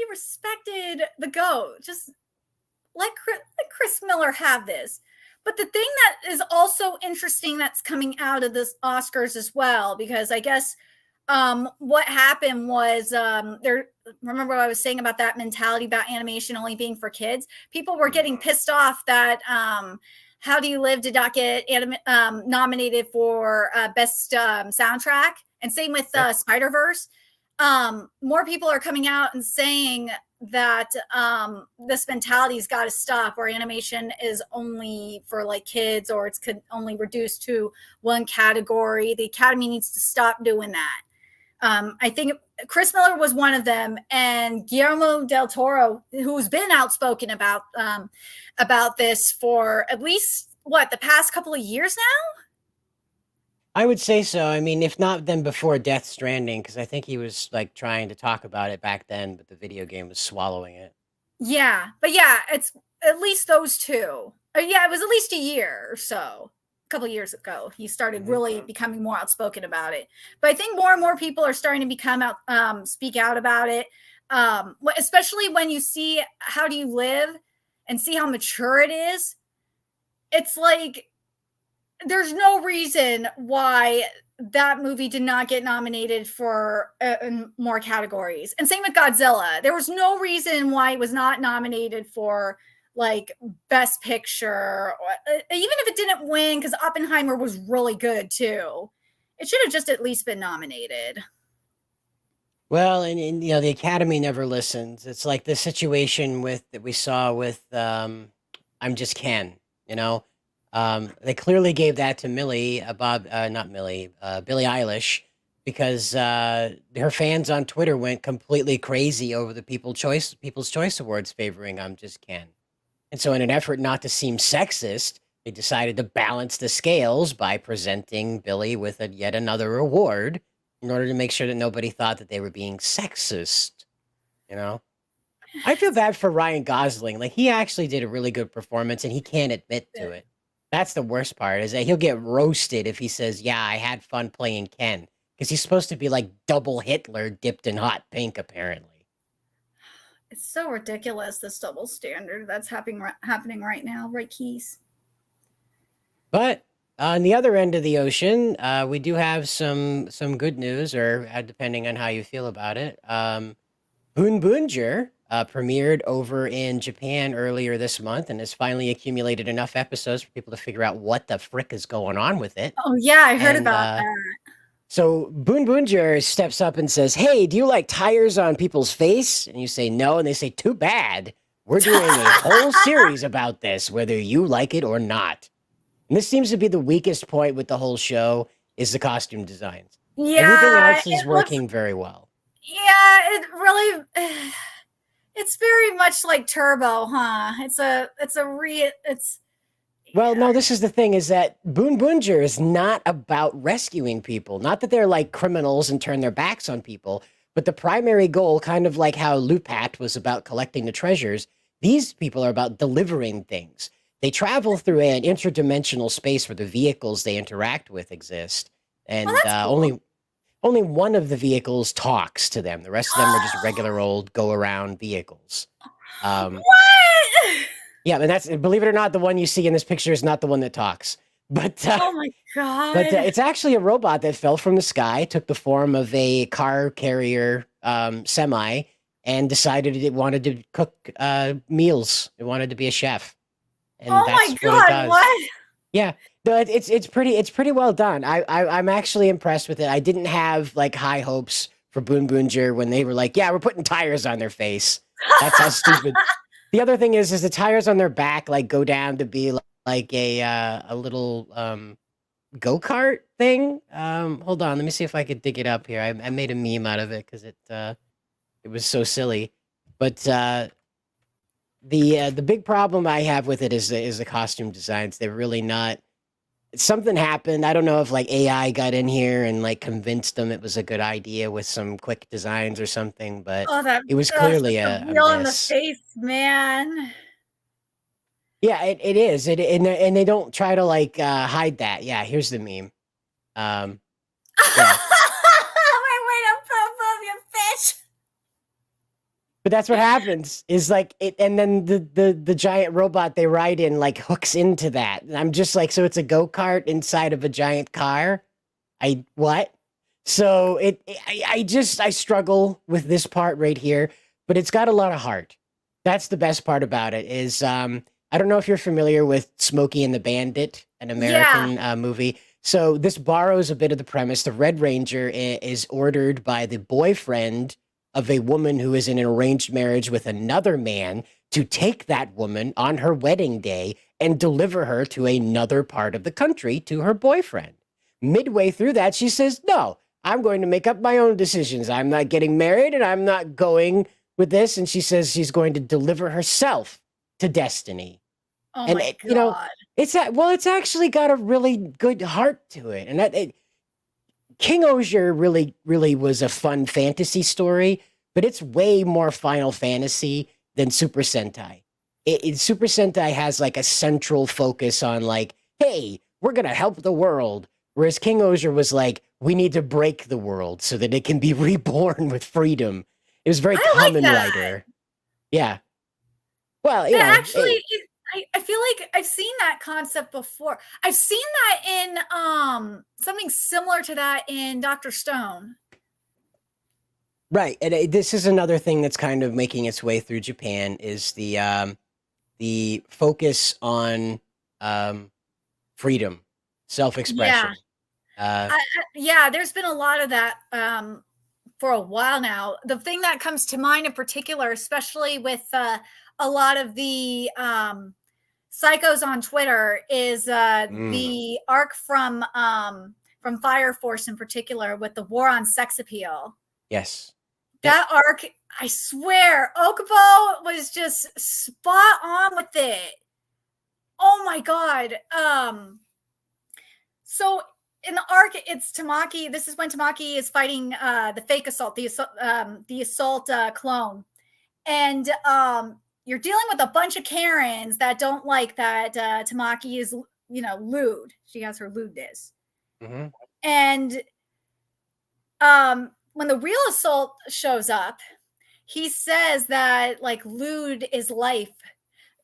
[SPEAKER 2] respected the GOAT. Just let Chris Miller have this. But the thing that is also interesting that's coming out of this Oscars as well, because I guess what happened was remember what I was saying about that mentality about animation only being for kids? People were getting pissed off that How Do You Live did not get nominated for best soundtrack. And same with Spider-Verse. More people are coming out and saying that this mentality's got to stop, where animation is only for like kids, or it's only reduced to one category. The Academy needs to stop doing that. I think Chris Miller was one of them, and Guillermo del Toro, who's been outspoken about this for at least the past couple of years now.
[SPEAKER 1] I would say so. I mean, if not then before Death Stranding, because I think he was like trying to talk about it back then, but the video game was swallowing it.
[SPEAKER 2] Yeah, but yeah, it's at least those two. Yeah, it was at least a year or so. A couple of years ago, he started really becoming more outspoken about it. But I think more and more people are starting to become out, speak out about it. Especially when you see How Do You Live and see how mature it is. It's like there's no reason why that movie did not get nominated for more categories. And same with Godzilla. There was no reason why it was not nominated for like Best Picture, even if it didn't win, because Oppenheimer was really good too. It should have just at least been nominated.
[SPEAKER 1] Well, and the Academy never listens. It's like the situation that we saw with I'm Just Ken, they clearly gave that to Billie Eilish, because her fans on Twitter went completely crazy over the People's Choice Awards favoring I'm Just Ken. And so in an effort not to seem sexist, they decided to balance the scales by presenting Billie with yet another award in order to make sure that nobody thought that they were being sexist. I feel bad for Ryan Gosling. Like, he actually did a really good performance, and he can't admit to it. That's the worst part, is that he'll get roasted if he says, yeah, I had fun playing Ken. Because he's supposed to be like double Hitler dipped in hot pink, apparently.
[SPEAKER 2] It's so ridiculous, this double standard that's happening right now, right, Keys?
[SPEAKER 1] But on the other end of the ocean, we do have some good news, or depending on how you feel about it. Bunbunger premiered over in Japan earlier this month and has finally accumulated enough episodes for people to figure out what the frick is going on with it.
[SPEAKER 2] Oh, yeah, I heard about that.
[SPEAKER 1] So Bunbunger steps up and says, hey, do you like tires on people's face? And you say no, and they say, too bad. We're doing a whole series about this, whether you like it or not. And this seems to be the weakest point with the whole show, is the costume designs.
[SPEAKER 2] Yeah,
[SPEAKER 1] everything else is working very well.
[SPEAKER 2] Yeah, it really, it's very much like Turbo, huh?
[SPEAKER 1] Well, no, this is the thing, is that Bunbunger is not about rescuing people. Not that they're like criminals and turn their backs on people, but the primary goal, kind of like how Lupat was about collecting the treasures, these people are about delivering things. They travel through an interdimensional space where the vehicles they interact with exist. And cool. Only one of the vehicles talks to them. The rest of them are just regular old go-around vehicles.
[SPEAKER 2] What?
[SPEAKER 1] Yeah, and that's, believe it or not, the one you see in this picture is not the one that talks. But
[SPEAKER 2] oh my god!
[SPEAKER 1] But it's actually a robot that fell from the sky, took the form of a car carrier semi, and decided it wanted to cook meals. It wanted to be a chef. And
[SPEAKER 2] oh my god! What?
[SPEAKER 1] Yeah, no, it's pretty well done. I'm actually impressed with it. I didn't have like high hopes for Bunbunger when they were like, yeah, we're putting tires on their face. That's how stupid. The other thing is the tires on their back like go down to be like a little go-kart thing. Hold on, let me see if I could dig it up here. I made a meme out of it because it was so silly. But the big problem I have with it is the costume designs. They're really not. Something happened. I don't know if like AI got in here and like convinced them it was a good idea with some quick designs or something, but it was clearly a
[SPEAKER 2] real in the face, man.
[SPEAKER 1] Yeah, it is. And they don't try to like hide that. Yeah, here's the meme. Yeah.
[SPEAKER 2] Wait, you bitch.
[SPEAKER 1] But that's what happens, is like it, and then the giant robot they ride in like hooks into that. And I'm just like, so it's a go-kart inside of a giant car? What? So I struggle with this part right here, but it's got a lot of heart. That's the best part about it, is I don't know if you're familiar with Smokey and the Bandit, an American movie. So this borrows a bit of the premise. The Red Ranger is ordered by the boyfriend of a woman who is in an arranged marriage with another man to take that woman on her wedding day and deliver her to another part of the country to her boyfriend. Midway through that, she says, no, I'm going to make up my own decisions. I'm not getting married and I'm not going with this. And she says she's going to deliver herself to destiny.
[SPEAKER 2] Oh and my God.
[SPEAKER 1] It's actually got a really good heart to it. And King Osier really, really was a fun fantasy story, but it's way more Final Fantasy than Super Sentai. Super Sentai has like a central focus on like, hey, we're gonna help the world. Whereas King Osier was like, we need to break the world so that it can be reborn with freedom. It was very Kamen Rider. Yeah. Well, you know,
[SPEAKER 2] actually, I feel like I've seen that concept before. I've seen that in something similar to that in Dr. Stone.
[SPEAKER 1] Right, and this is another thing that's kind of making its way through Japan is the focus on freedom, self-expression.
[SPEAKER 2] Yeah, there's been a lot of that for a while now. The thing that comes to mind in particular, especially with a lot of the psychos on Twitter, is the arc from Fire Force in particular with the war on sex appeal.
[SPEAKER 1] Yes.
[SPEAKER 2] That arc, I swear, Okubo was just spot on with it. Oh my god. So in the arc, it's Tamaki. This is when Tamaki is fighting the fake assault, the assault clone. And you're dealing with a bunch of Karens that don't like that Tamaki is, lewd. She has her lewdness.
[SPEAKER 1] Mm-hmm.
[SPEAKER 2] And when the real assault shows up, he says that like lewd is life.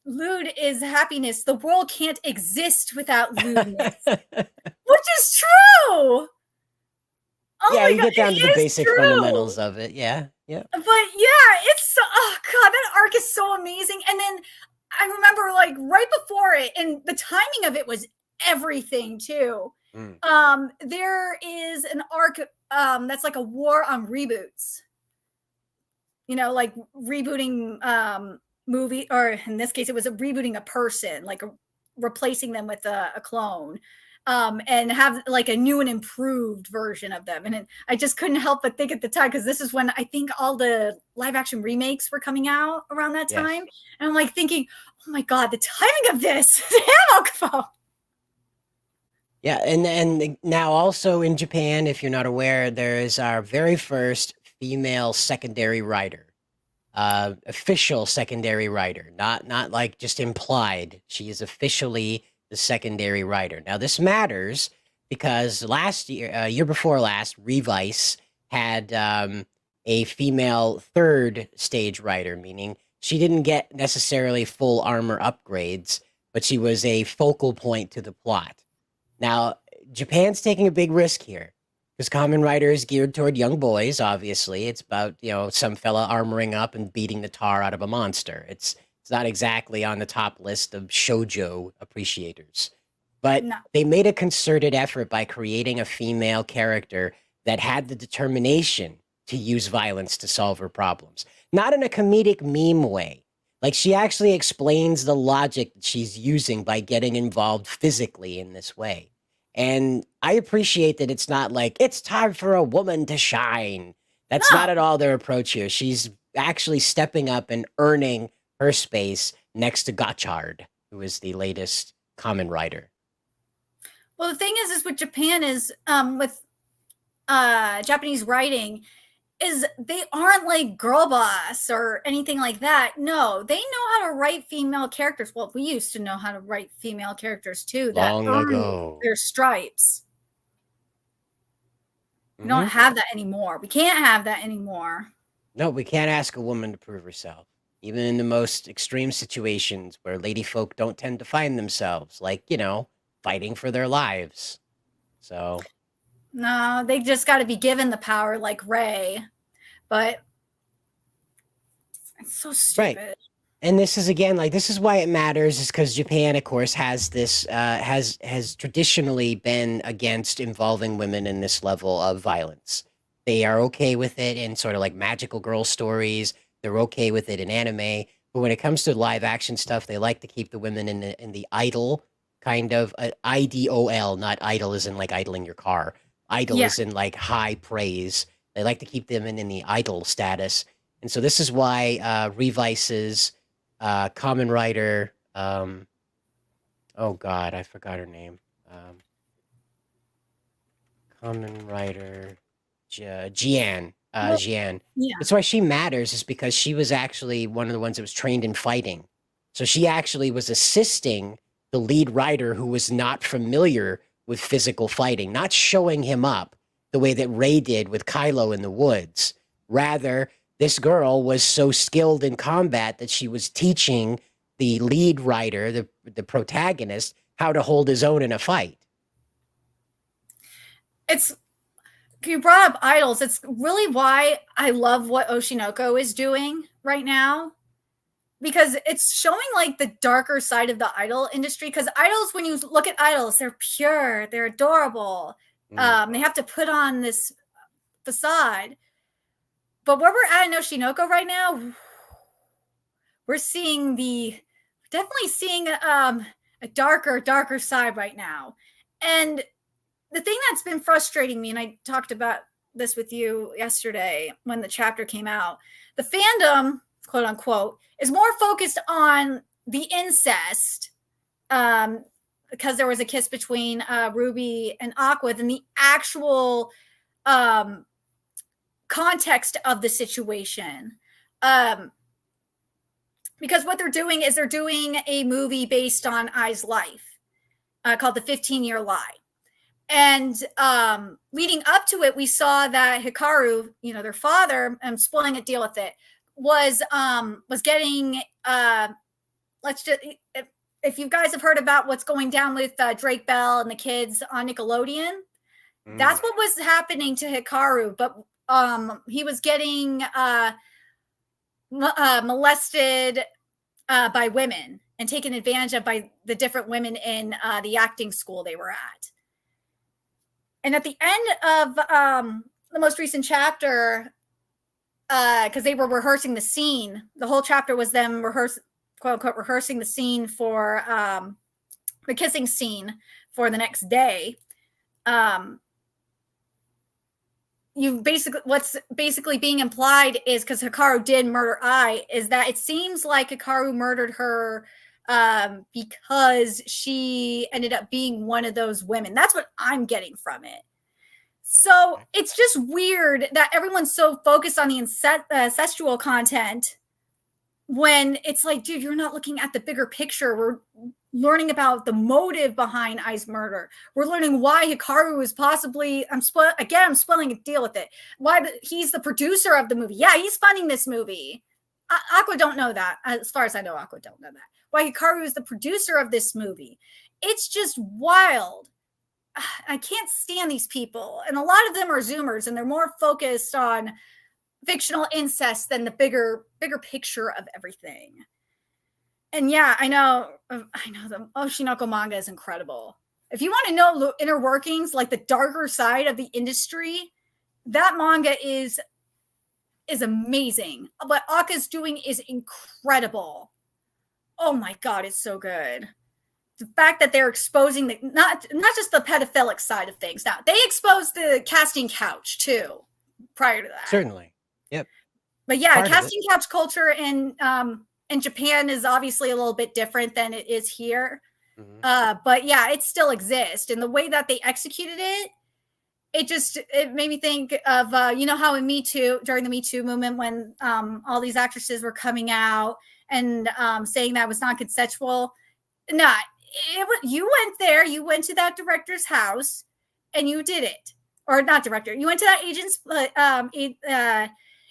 [SPEAKER 2] Lewd is happiness. The world can't exist without lewdness. Which is true. Oh
[SPEAKER 1] yeah,
[SPEAKER 2] my
[SPEAKER 1] you
[SPEAKER 2] God,
[SPEAKER 1] get down to the basic fundamentals of it. Yeah.
[SPEAKER 2] But yeah, it's so, oh god, that arc is so amazing. And then I remember like right before it, and the timing of it was everything too. There is an arc that's like a war on reboots. Like rebooting movie, or in this case, it was rebooting a person, like replacing them with a clone. And have like a new and improved version of them. And I just couldn't help but think at the time, because this is when I think all the live action remakes were coming out around that time. Yes. And I'm like thinking, oh my God, the timing of this. Damn, Okubo.
[SPEAKER 1] Yeah, and now also in Japan, if you're not aware, there is our very first female secondary writer. Official secondary writer, not like just implied. She is officially the secondary writer. Now, this matters because last year, year before last, Revice had a female third stage writer, meaning she didn't get necessarily full armor upgrades, but she was a focal point to the plot. Now, Japan's taking a big risk here because Kamen Rider is geared toward young boys, obviously. It's about, some fella armoring up and beating the tar out of a monster. It's not exactly on the top list of shoujo appreciators. But they made a concerted effort by creating a female character that had the determination to use violence to solve her problems. Not in a comedic meme way. Like, she actually explains the logic that she's using by getting involved physically in this way. And I appreciate that it's not like, it's time for a woman to shine. That's not at all their approach here. She's actually stepping up and earning her space next to Gotchard, who is the latest Kamen Rider.
[SPEAKER 2] Well, the thing is with Japan is, with Japanese writing, is they aren't like Girl Boss or anything like that. No, they know how to write female characters. Well, we used to know how to write female characters too. That
[SPEAKER 1] long ago.
[SPEAKER 2] Their stripes. We don't have that anymore. We can't have that anymore.
[SPEAKER 1] No, we can't ask a woman to prove herself. Even in the most extreme situations where lady folk don't tend to find themselves, like, fighting for their lives. So.
[SPEAKER 2] No, they just got to be given the power like Rey. But it's so stupid.
[SPEAKER 1] Right. And this is, again, this is why it matters, is because Japan, of course, has this, has traditionally been against involving women in this level of violence. They are okay with it in sort of like magical girl stories. They're okay with it in anime, but when it comes to live action stuff, they like to keep the women in the idol kind of IDOL, not idol as in like idling your car. Idol is in like high praise. They like to keep them in the idol status, and so this is why Revice's Kamen Rider. Oh God, I forgot her name. Kamen Rider Jian. Jian.
[SPEAKER 2] Yeah.
[SPEAKER 1] That's why she matters, is because she was actually one of the ones that was trained in fighting. So she actually was assisting the lead writer who was not familiar with physical fighting, not showing him up the way that Rey did with Kylo in the woods. Rather, this girl was so skilled in combat that she was teaching the lead writer, the protagonist, how to hold his own in a fight.
[SPEAKER 2] You brought up idols. It's really why I love what Oshinoko is doing right now, because it's showing like the darker side of the idol industry. Because idols, when you look at idols, they're pure, they're adorable. They have to put on this facade. But where we're at in Oshinoko right now, we're definitely seeing a darker side right now. And the thing that's been frustrating me, and I talked about this with you yesterday when the chapter came out, the fandom, quote unquote, is more focused on the incest, because there was a kiss between Ruby and Aqua, than the actual context of the situation. Because what they're doing is they're doing a movie based on Ai's life called The 15-Year Lie. And leading up to it, we saw that Hikaru, their father, I'm spoiling it, deal with it, was getting, if you guys have heard about what's going down with Drake Bell and the kids on Nickelodeon, that's what was happening to Hikaru. But he was getting molested by women and taken advantage of by the different women in the acting school they were at. And at the end of the most recent chapter, because they were rehearsing the scene, the whole chapter was them quote unquote, rehearsing the scene for the kissing scene for the next day. What's basically being implied is, because Hikaru did murder Ai, is that it seems like Hikaru murdered her because she ended up being one of those women. That's what I'm getting from it. So it's just weird that everyone's so focused on the incestual content, when it's like, dude, you're not looking at the bigger picture. We're learning about the motive behind Ai's murder. We're learning why Hikaru is possibly, I'm spoiling it, deal with it. He's the producer of the movie. Yeah, he's funding this movie. Aqua don't know that. As far as I know, Aqua don't know that. Why Hikaru is the producer of this movie. It's just wild. I can't stand these people. And a lot of them are Zoomers, and they're more focused on fictional incest than the bigger picture of everything. And yeah, I know the Oshinoko manga is incredible. If you want to know the inner workings, like the darker side of the industry, that manga is amazing. What Aka's doing is incredible. Oh my God, it's so good. The fact that they're exposing not just the pedophilic side of things. Now, they exposed the casting couch too, prior to that.
[SPEAKER 1] Certainly. Yep.
[SPEAKER 2] But yeah, casting couch culture in Japan is obviously a little bit different than it is here. Mm-hmm. But yeah, it still exists. And the way that they executed it, it made me think of, how in Me Too, during the Me Too movement, when all these actresses were coming out and saying that was not consensual. You went there, you went to that director's house and you did it. Or not director, you went to that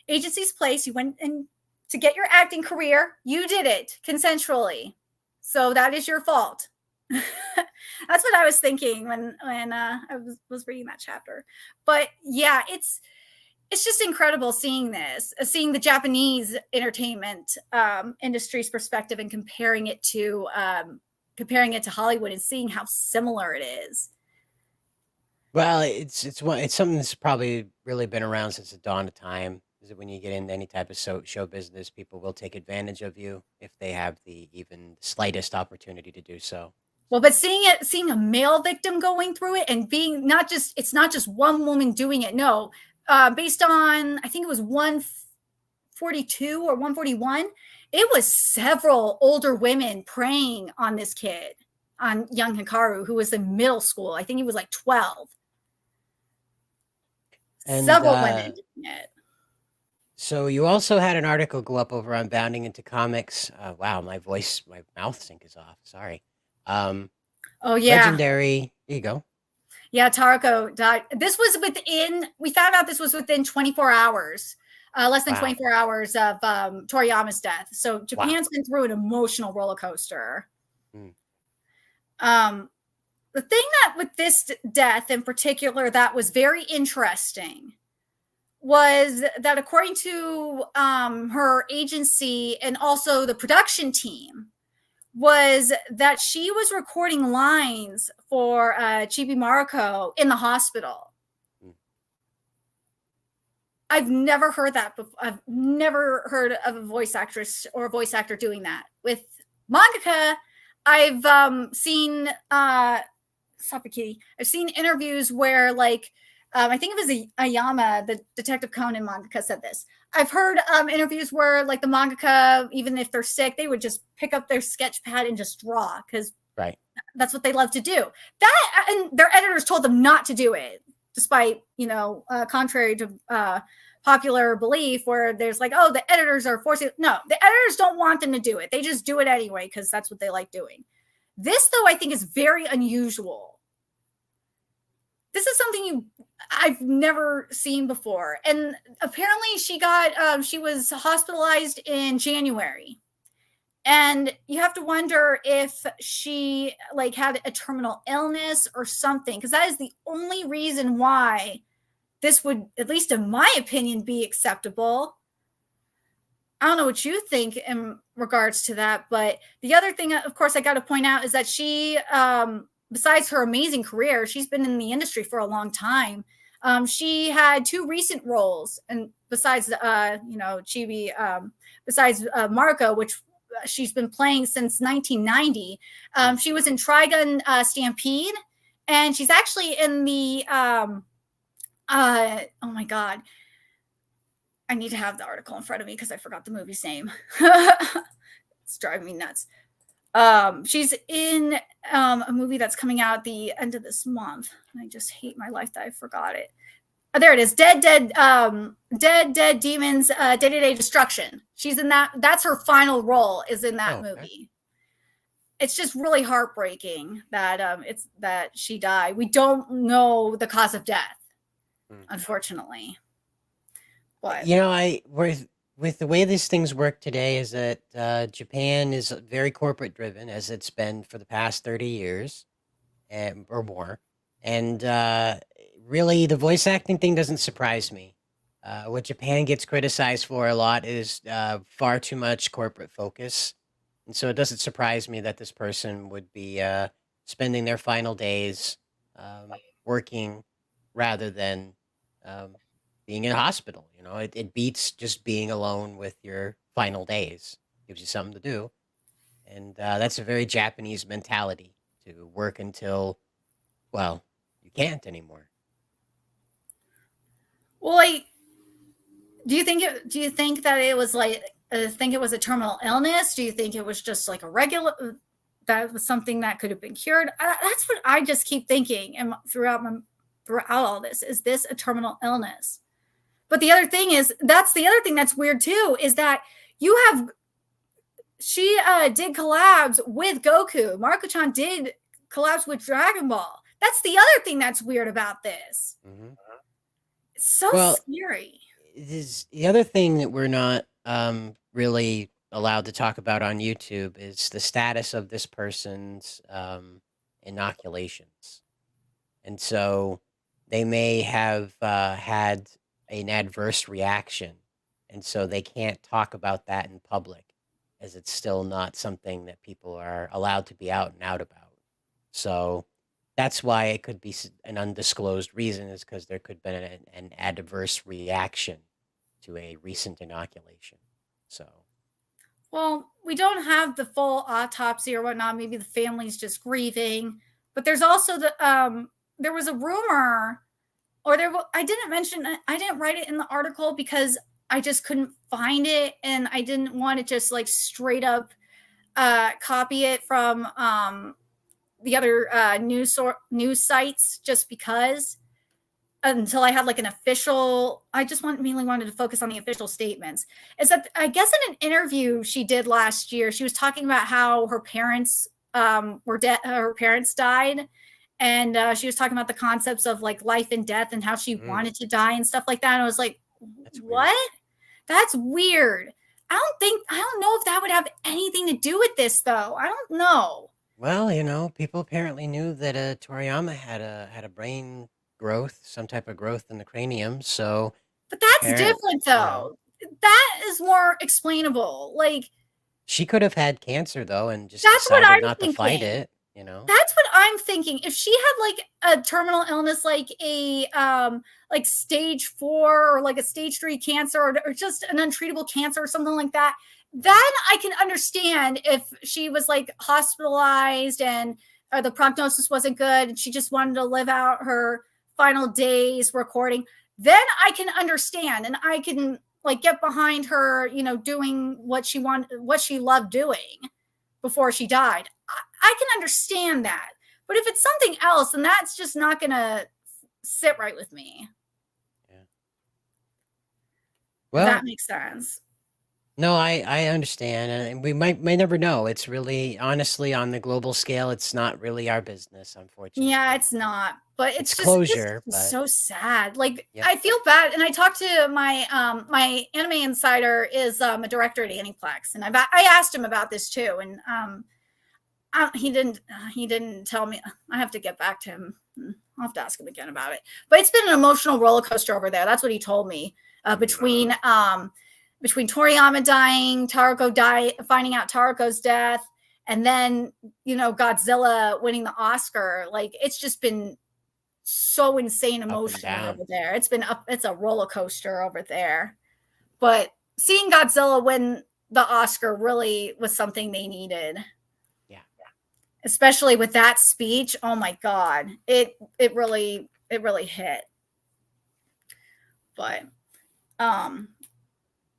[SPEAKER 2] agency's place, you went and to get your acting career, you did it consensually. So that is your fault. That's what I was thinking when I was reading that chapter. But yeah, it's just incredible seeing the Japanese entertainment industry's perspective and comparing it to Hollywood and seeing how similar it is.
[SPEAKER 1] Well, it's something that's probably really been around since the dawn of time. Is that when you get into any type of show business, people will take advantage of you if they have the even slightest opportunity to do so.
[SPEAKER 2] Well, but seeing a male victim going through it and being it's not just one woman doing it. No, based on, I think it was 142 or 141, it was several older women preying on this kid, on young Hikaru, who was in middle school. I think he was like 12. And several women doing it.
[SPEAKER 1] So you also had an article go up over on Bounding into Comics. Wow, my mouth sync is off. Sorry.
[SPEAKER 2] Oh yeah.
[SPEAKER 1] Legendary. There you go.
[SPEAKER 2] Yeah, Tarako died. This was we found out this was within 24 hours, less than 24 hours of Toriyama's death. So Japan's been through an emotional roller coaster. The thing that with this death in particular that was very interesting was that according to her agency and also the production team, was that she was recording lines for Chibi Maruko in the hospital. I've never heard that before. I've never heard of a voice actress or a voice actor doing that. With mangaka, I've seen stop it, Kitty. I've seen interviews where, like, I think it was Ayama, the Detective Conan mangaka, said this. I've heard interviews where, like, the mangaka, even if they're sick, they would just pick up their sketch pad and just draw because that's what they love to do. That, and their editors told them not to do it, despite, contrary to popular belief, where there's like, oh, the editors are forcing. No, the editors don't want them to do it. They just do it anyway because that's what they like doing. This, though, I think is very unusual. This is something I've never seen before. And apparently she was hospitalized in January. And you have to wonder if she had a terminal illness or something, because that is the only reason why this would, at least in my opinion, be acceptable. I don't know what you think in regards to that, but the other thing, of course, I got to point out is that she, besides her amazing career, she's been in the industry for a long time. She had 2 recent roles, and besides, Chibi, besides Maruko, which she's been playing since 1990. She was in Trigun Stampede, and she's actually in the, oh my God. I need to have the article in front of me because I forgot the movie's name. It's driving me nuts. She's in a movie that's coming out at the end of this month. And I just hate my life that I forgot it. Oh, there it is. Dead Demons, Day-to-Day Destruction. She's in that. That's her final role, is in that movie. It's just really heartbreaking that that she died. We don't know the cause of death, unfortunately. But
[SPEAKER 1] with the way these things work today is that Japan is very corporate driven, as it's been for the past 30 years or more. And really, the voice acting thing doesn't surprise me. What Japan gets criticized for a lot is far too much corporate focus. And so it doesn't surprise me that this person would be spending their final days working rather than being in a hospital. It beats just being alone with your final days. Gives you something to do. And that's a very Japanese mentality, to work until, well, you can't anymore.
[SPEAKER 2] Well, do you think that it was think it was a terminal illness? Do you think it was just like a regular, that was something that could have been cured? That's what I just keep thinking. And throughout all this, is this a terminal illness? But the other thing is, that's the other thing that's weird too, is that she did collabs with Goku. Maruko-chan did collabs with Dragon Ball. That's the other thing that's weird about this.
[SPEAKER 1] Mm-hmm.
[SPEAKER 2] It's so scary.
[SPEAKER 1] The other thing that we're not really allowed to talk about on YouTube is the status of this person's inoculations. And so they may have had an adverse reaction, and so they can't talk about that in public, as it's still not something that people are allowed to be out and out about. So that's why it could be an undisclosed reason, is because there could be an adverse reaction to a recent inoculation. So,
[SPEAKER 2] well, we don't have the full autopsy or whatnot. Maybe the family's just grieving, but there's also there was a rumor, or I didn't write it in the article because I just couldn't find it, and I didn't want to just straight up copy it from the other news sites, just because. until I had like an official, mainly wanted to focus on the official statements, is that I guess in an interview she did last year, she was talking about how her parents were dead, her parents died. And she was talking about the concepts of like life and death and how she wanted to die and stuff like that. And I was like, what? Weird. That's weird. I don't know if that would have anything to do with this though. I don't know.
[SPEAKER 1] Well, you know, people apparently knew that Toriyama had a brain growth, some type of growth in the cranium. So,
[SPEAKER 2] but that's different though. That is more explainable. Like,
[SPEAKER 1] she could have had cancer though, and just decided not to fight it. You know,
[SPEAKER 2] that's what I'm thinking. If she had like a terminal illness, like a like stage 4 or like a stage 3 cancer, or just an untreatable cancer or something like that, then I can understand if she was like hospitalized and the prognosis wasn't good and she just wanted to live out her final days recording. Then I can understand, and I can like get behind her, you know, doing what she loved doing before she died. I can understand that. But if it's something else, then that's just not going to sit right with me.
[SPEAKER 1] Yeah. Well,
[SPEAKER 2] that makes sense.
[SPEAKER 1] No, I understand. And we may never know. It's really, honestly, on the global scale, it's not really our business, unfortunately.
[SPEAKER 2] Yeah, it's not. But it's just
[SPEAKER 1] closure.
[SPEAKER 2] So sad. Like, I feel bad. And I talked to my my anime insider is a director at Aniplex. And I asked him about this too. And he didn't tell me. I have to get back to him. I'll have to ask him again about it. But it's been an emotional roller coaster over there. That's what he told me. Between Toriyama dying, finding out Taruko's death, and then, you know, Godzilla winning the Oscar. Like, it's just been so insane emotional over there. It's a roller coaster over there. But seeing Godzilla win the Oscar really was something they needed. Especially with that speech. Oh my God. It really hit. But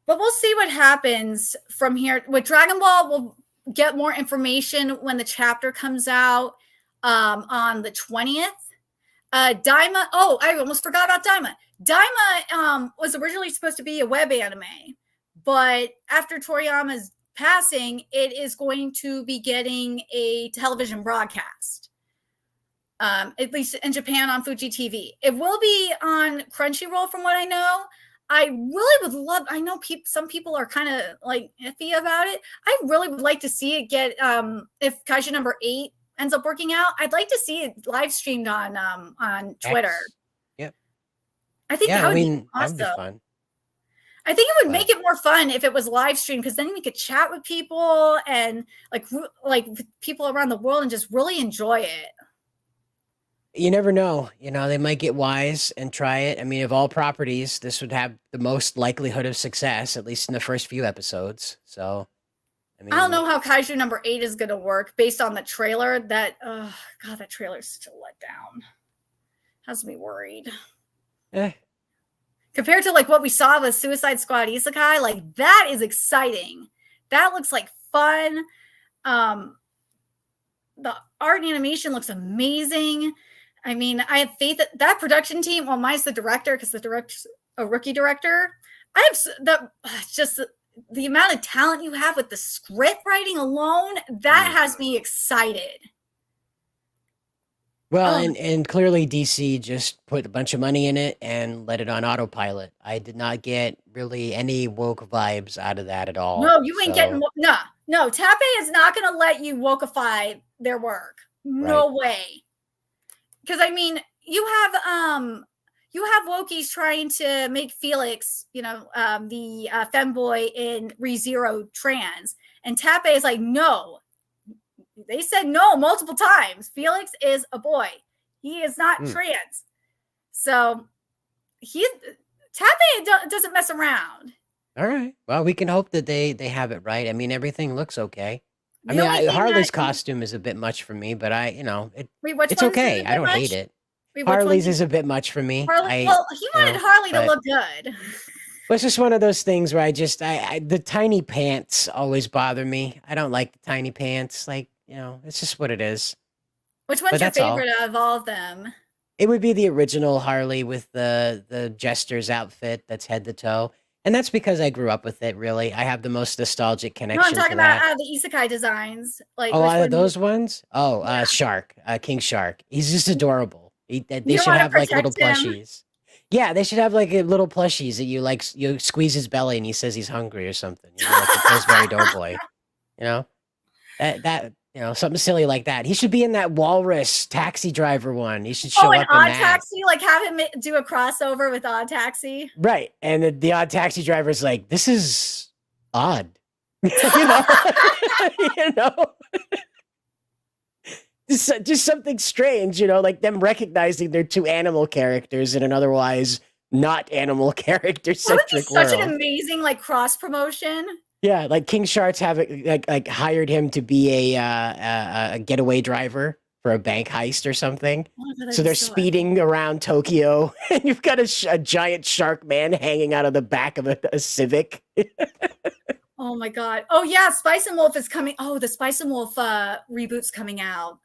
[SPEAKER 2] we'll see what happens from here. With Dragon Ball, we'll get more information when the chapter comes out on the 20th. Daima. Oh, I almost forgot about Daima. Daima was originally supposed to be a web anime, but after Toriyama's passing, it is going to be getting a television broadcast, at least in Japan on Fuji TV. It will be on Crunchyroll, from what I know. I really would love, I know some people are kind of like iffy about it. I really would like to see it get, if Kaiju number 8 ends up working out, I'd like to see it live streamed on Twitter.
[SPEAKER 1] Yep.
[SPEAKER 2] I think that would be awesome.
[SPEAKER 1] That would be fun.
[SPEAKER 2] I think it would make it more fun if it was live streamed, because then we could chat with people and like people around the world and just really enjoy it.
[SPEAKER 1] You never know. You know, they might get wise and try it. I mean, of all properties, this would have the most likelihood of success, at least in the first few episodes. So, I mean,
[SPEAKER 2] I don't know how Kaiju number 8 is going to work based on the trailer. That trailer is such a letdown. Has me worried. Compared to like what we saw with Suicide Squad Isekai, like that is exciting. That looks like fun. The art and animation looks amazing. I mean, I have faith that production team. Well, mine's the director, because the director's a rookie director. I have just the amount of talent you have with the script writing alone. That has me excited.
[SPEAKER 1] Well, and clearly DC just put a bunch of money in it and let it on autopilot. I did not get really any woke vibes out of that at all.
[SPEAKER 2] No, you ain't getting no. Tappe is not going to let you wokeify their work. No way. Because I mean, you have wokies trying to make Felix, you know, the femboy in ReZero trans, and Tappe is like, no. They said no multiple times. Felix is a boy. He is not trans. So Tappe doesn't mess around.
[SPEAKER 1] All right. Well, we can hope that they have it right. I mean, everything looks okay. I mean, Harley's costume is a bit much for me, but it's okay. I don't hate it. Harley's is a bit much for me.
[SPEAKER 2] He wanted Harley to look good.
[SPEAKER 1] It's just one of those things where the tiny pants always bother me. I don't like the tiny pants. Like, you know, it's just what it is.
[SPEAKER 2] Which one's your favorite of all of them?
[SPEAKER 1] It would be the original Harley with the jester's outfit that's head to toe. And that's because I grew up with it, really. I have the most nostalgic
[SPEAKER 2] No, I'm
[SPEAKER 1] connection to
[SPEAKER 2] talking
[SPEAKER 1] that.
[SPEAKER 2] about the isekai designs. Like,
[SPEAKER 1] Oh,
[SPEAKER 2] which one
[SPEAKER 1] those ones? Oh,
[SPEAKER 2] Yeah.
[SPEAKER 1] Shark, King Shark. He's just adorable. They
[SPEAKER 2] You
[SPEAKER 1] should
[SPEAKER 2] wanna
[SPEAKER 1] have like little
[SPEAKER 2] protect him?
[SPEAKER 1] plushies. Yeah, they should have like little plushies that you squeeze his belly and he says he's hungry or something. You know, like the Pillsbury Doughboy. You know? That something silly like that. He should be in that Walrus taxi driver one. He should show
[SPEAKER 2] an
[SPEAKER 1] up in
[SPEAKER 2] Odd
[SPEAKER 1] that.
[SPEAKER 2] Taxi, like have him do a crossover with Odd Taxi.
[SPEAKER 1] Right. And the odd taxi driver's like, this is odd. you know? you know? Just something strange, like them recognizing they're two animal characters in an otherwise not animal character centric world.
[SPEAKER 2] Such an amazing like cross promotion.
[SPEAKER 1] Yeah, like King Sharks have like hired him to be a getaway driver for a bank heist or something. So they're speeding around Tokyo, and you've got a giant shark man hanging out of the back of a Civic.
[SPEAKER 2] Oh my god! Oh yeah, Spice and Wolf is coming. Oh, the Spice and Wolf reboot's coming out.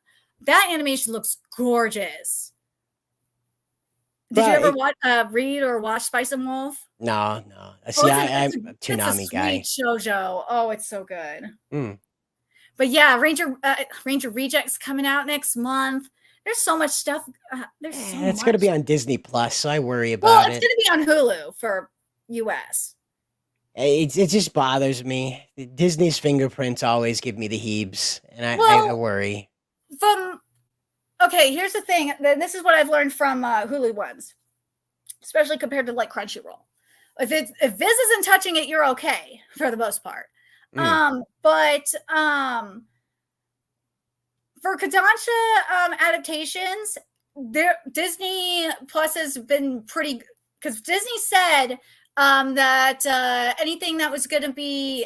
[SPEAKER 2] That animation looks gorgeous. Did you ever read or watch Spice and Wolf?
[SPEAKER 1] No. See, I'm a Toonami guy.
[SPEAKER 2] Shoujo. Oh, it's so good.
[SPEAKER 1] Mm.
[SPEAKER 2] But yeah, Ranger Rejects coming out next month. There's so much stuff.
[SPEAKER 1] It's going to be on Disney Plus, so I worry about it.
[SPEAKER 2] It's going to be on Hulu for US.
[SPEAKER 1] It just bothers me. Disney's fingerprints always give me the heebs, and I worry.
[SPEAKER 2] Okay, here's the thing. This is what I've learned from Hulu ones, especially compared to like Crunchyroll. If Viz isn't touching it, you're okay for the most part. But for Kodansha adaptations, Disney Plus has been pretty, because Disney said that anything that was going to be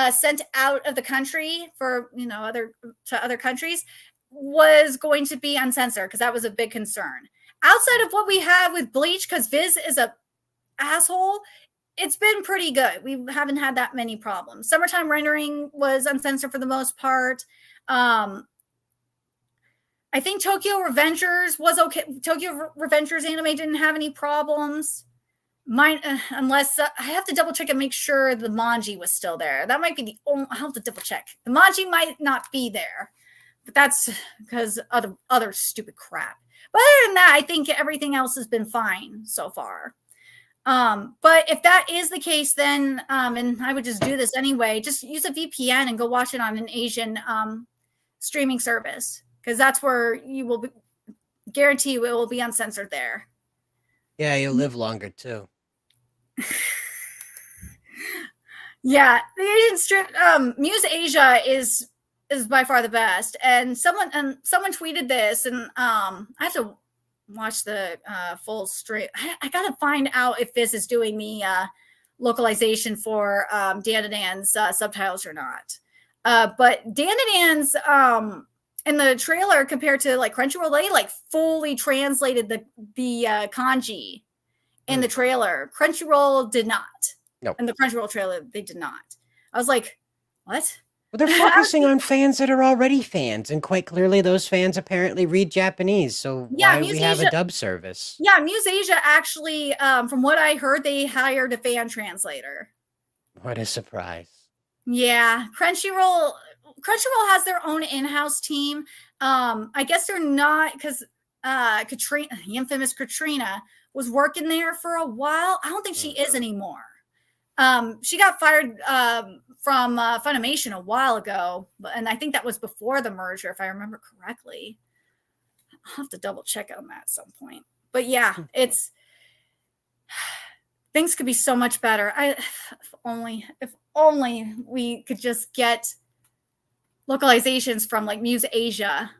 [SPEAKER 2] sent out of the country for other countries was going to be uncensored, because that was a big concern. Outside of what we have with Bleach, because Viz is a asshole, it's been pretty good. We haven't had that many problems. Summertime Rendering was uncensored for the most part. I think Tokyo Revengers was okay. Tokyo Revengers anime didn't have any problems. Unless I have to double check and make sure the manji was still there. That might be the only. I'll have to double check. The manji might not be there, but that's because other stupid crap. But other than that, I think everything else has been fine so far. But if that is the case, then and I would just do this anyway, just use a VPN and go watch it on an Asian streaming service, because that's where you will guarantee you it will be uncensored there.
[SPEAKER 1] Yeah, you'll live longer too.
[SPEAKER 2] Yeah, the Asian strip Muse Asia is by far the best. And someone tweeted this, and I have to watch the full stream. I gotta find out if this is doing the localization for Dandan's subtitles or not. But Dandan's in the trailer, compared to like Crunchyroll, they like fully translated the kanji in the trailer. Crunchyroll did not.
[SPEAKER 1] Nope.
[SPEAKER 2] In the Crunchyroll trailer, they did not. I was like, what?
[SPEAKER 1] Well, they're focusing on fans that are already fans, and quite clearly those fans apparently read Japanese, so why do we have a dub service?
[SPEAKER 2] Yeah, Muse Asia actually, from what I heard, they hired a fan translator.
[SPEAKER 1] What a surprise.
[SPEAKER 2] Yeah, Crunchyroll has their own in-house team. I guess they're not, because Katrina, the infamous Katrina, was working there for a while. I don't think she is anymore. She got fired from Funimation a while ago, and I think that was before the merger, if I remember correctly. I'll have to double check on that at some point. But yeah, things could be so much better. If only we could just get localizations from like Muse Asia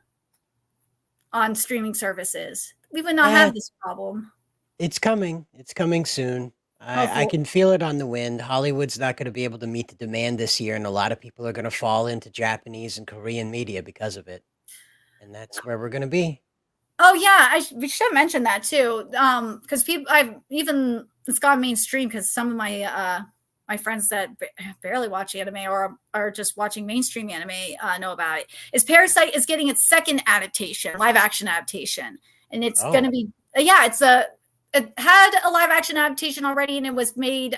[SPEAKER 2] on streaming services. We would not have this problem.
[SPEAKER 1] It's coming. It's coming soon. I can feel it on the wind. Hollywood's not going to be able to meet the demand this year, and a lot of people are going to fall into Japanese and Korean media because of it. And that's where we're going to be.
[SPEAKER 2] Oh yeah, we should have mentioned that too. Because it's gone mainstream, because some of my my friends that barely watch anime or are just watching mainstream anime know about it. Parasite is getting its second adaptation, live action adaptation. and it's going to be it had a live action adaptation already, and it was made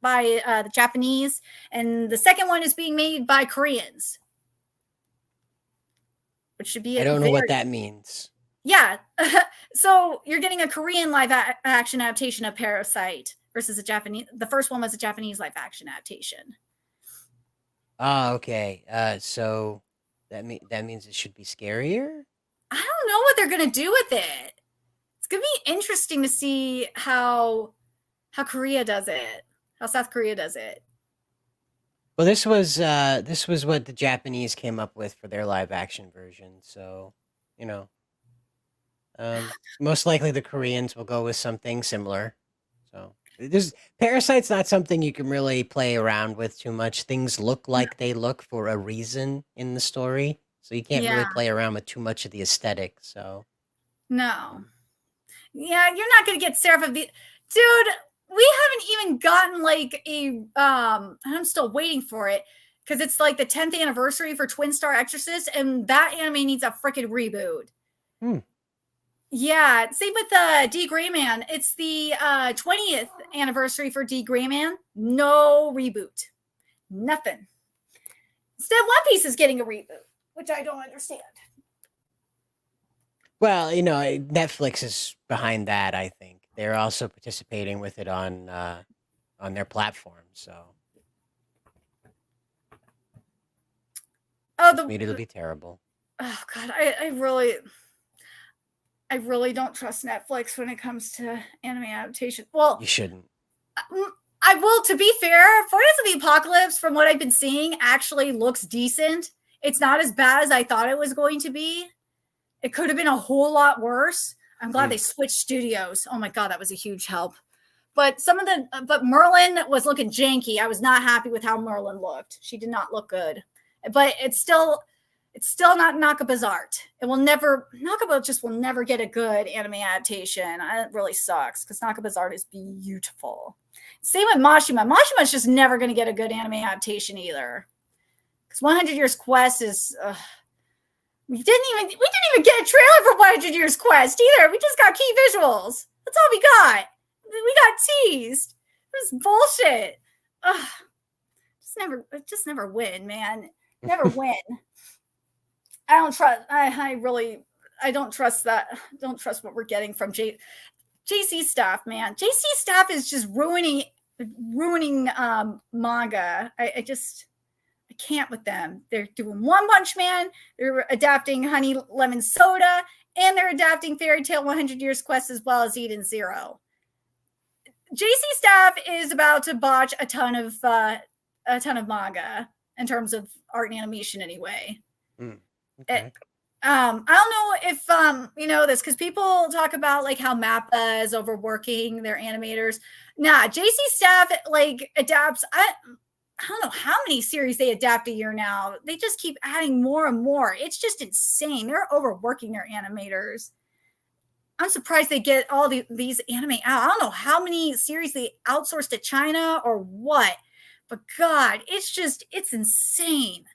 [SPEAKER 2] by the Japanese, and the second one is being made by Koreans, which should be.
[SPEAKER 1] I don't know what that means.
[SPEAKER 2] Yeah, so you're getting a Korean live action adaptation of Parasite versus a Japanese. The first one was a Japanese live action adaptation.
[SPEAKER 1] Oh, okay. So that means it should be scarier?
[SPEAKER 2] I don't know what they're gonna do with it. It's gonna be interesting to see how Korea does it, how South Korea does it.
[SPEAKER 1] Well, this was what the Japanese came up with for their live action version. So, you know, most likely the Koreans will go with something similar. So Parasite's not something you can really play around with too much. Things look like they look for a reason in the story. So you can't really play around with too much of the aesthetic. So
[SPEAKER 2] no. Yeah, you're not gonna get Seraph of the dude. We haven't even gotten like a I'm still waiting for it because it's like the 10th anniversary for Twin Star Exorcist, and that anime needs a freaking reboot. Yeah, same with D Gray Man. It's the 20th anniversary for D Gray Man. No reboot. Nothing. Instead, One Piece is getting a reboot, which I don't understand.
[SPEAKER 1] Well, you know, Netflix is behind that, I think. They're also participating with it on their platform, so. It'll be terrible.
[SPEAKER 2] Oh God, I really don't trust Netflix when it comes to anime adaptation. Well,
[SPEAKER 1] you shouldn't.
[SPEAKER 2] I will, to be fair, Fridays of the Apocalypse, from what I've been seeing, actually looks decent. It's not as bad as I thought it was going to be. It could have been a whole lot worse. I'm glad they switched studios. Oh my God, that was a huge help. But but Merlin was looking janky. I was not happy with how Merlin looked. She did not look good. But it's still not Nakaba's art. Nakaba just will never get a good anime adaptation. It really sucks because Nakaba's art is beautiful. Same with Mashima. Mashima's just never going to get a good anime adaptation either. Because 100 Years Quest is... We didn't even get a trailer for 100 Years Quest either. We just got key visuals. That's all we got. We got teased. It was bullshit. Just never win, man. Never win. I don't trust. I don't trust that. Don't trust what we're getting from JC Staff, man. JC Staff is just ruining manga. I can't with them. They're doing One Punch Man. They're adapting Honey Lemon Soda, and they're adapting Fairy Tail 100 Years Quest as well as Eden Zero. JC Staff is about to botch a ton of manga in terms of art and animation anyway.
[SPEAKER 1] Okay.
[SPEAKER 2] I don't know if you know this, because people talk about like how Mappa is overworking their animators. Nah, JC Staff like adapts. I don't know how many series they adapt a year now. They just keep adding more and more. It's just insane. They're overworking their animators. I'm surprised they get all these anime out. I don't know how many series they outsource to China or what, but God, it's insane.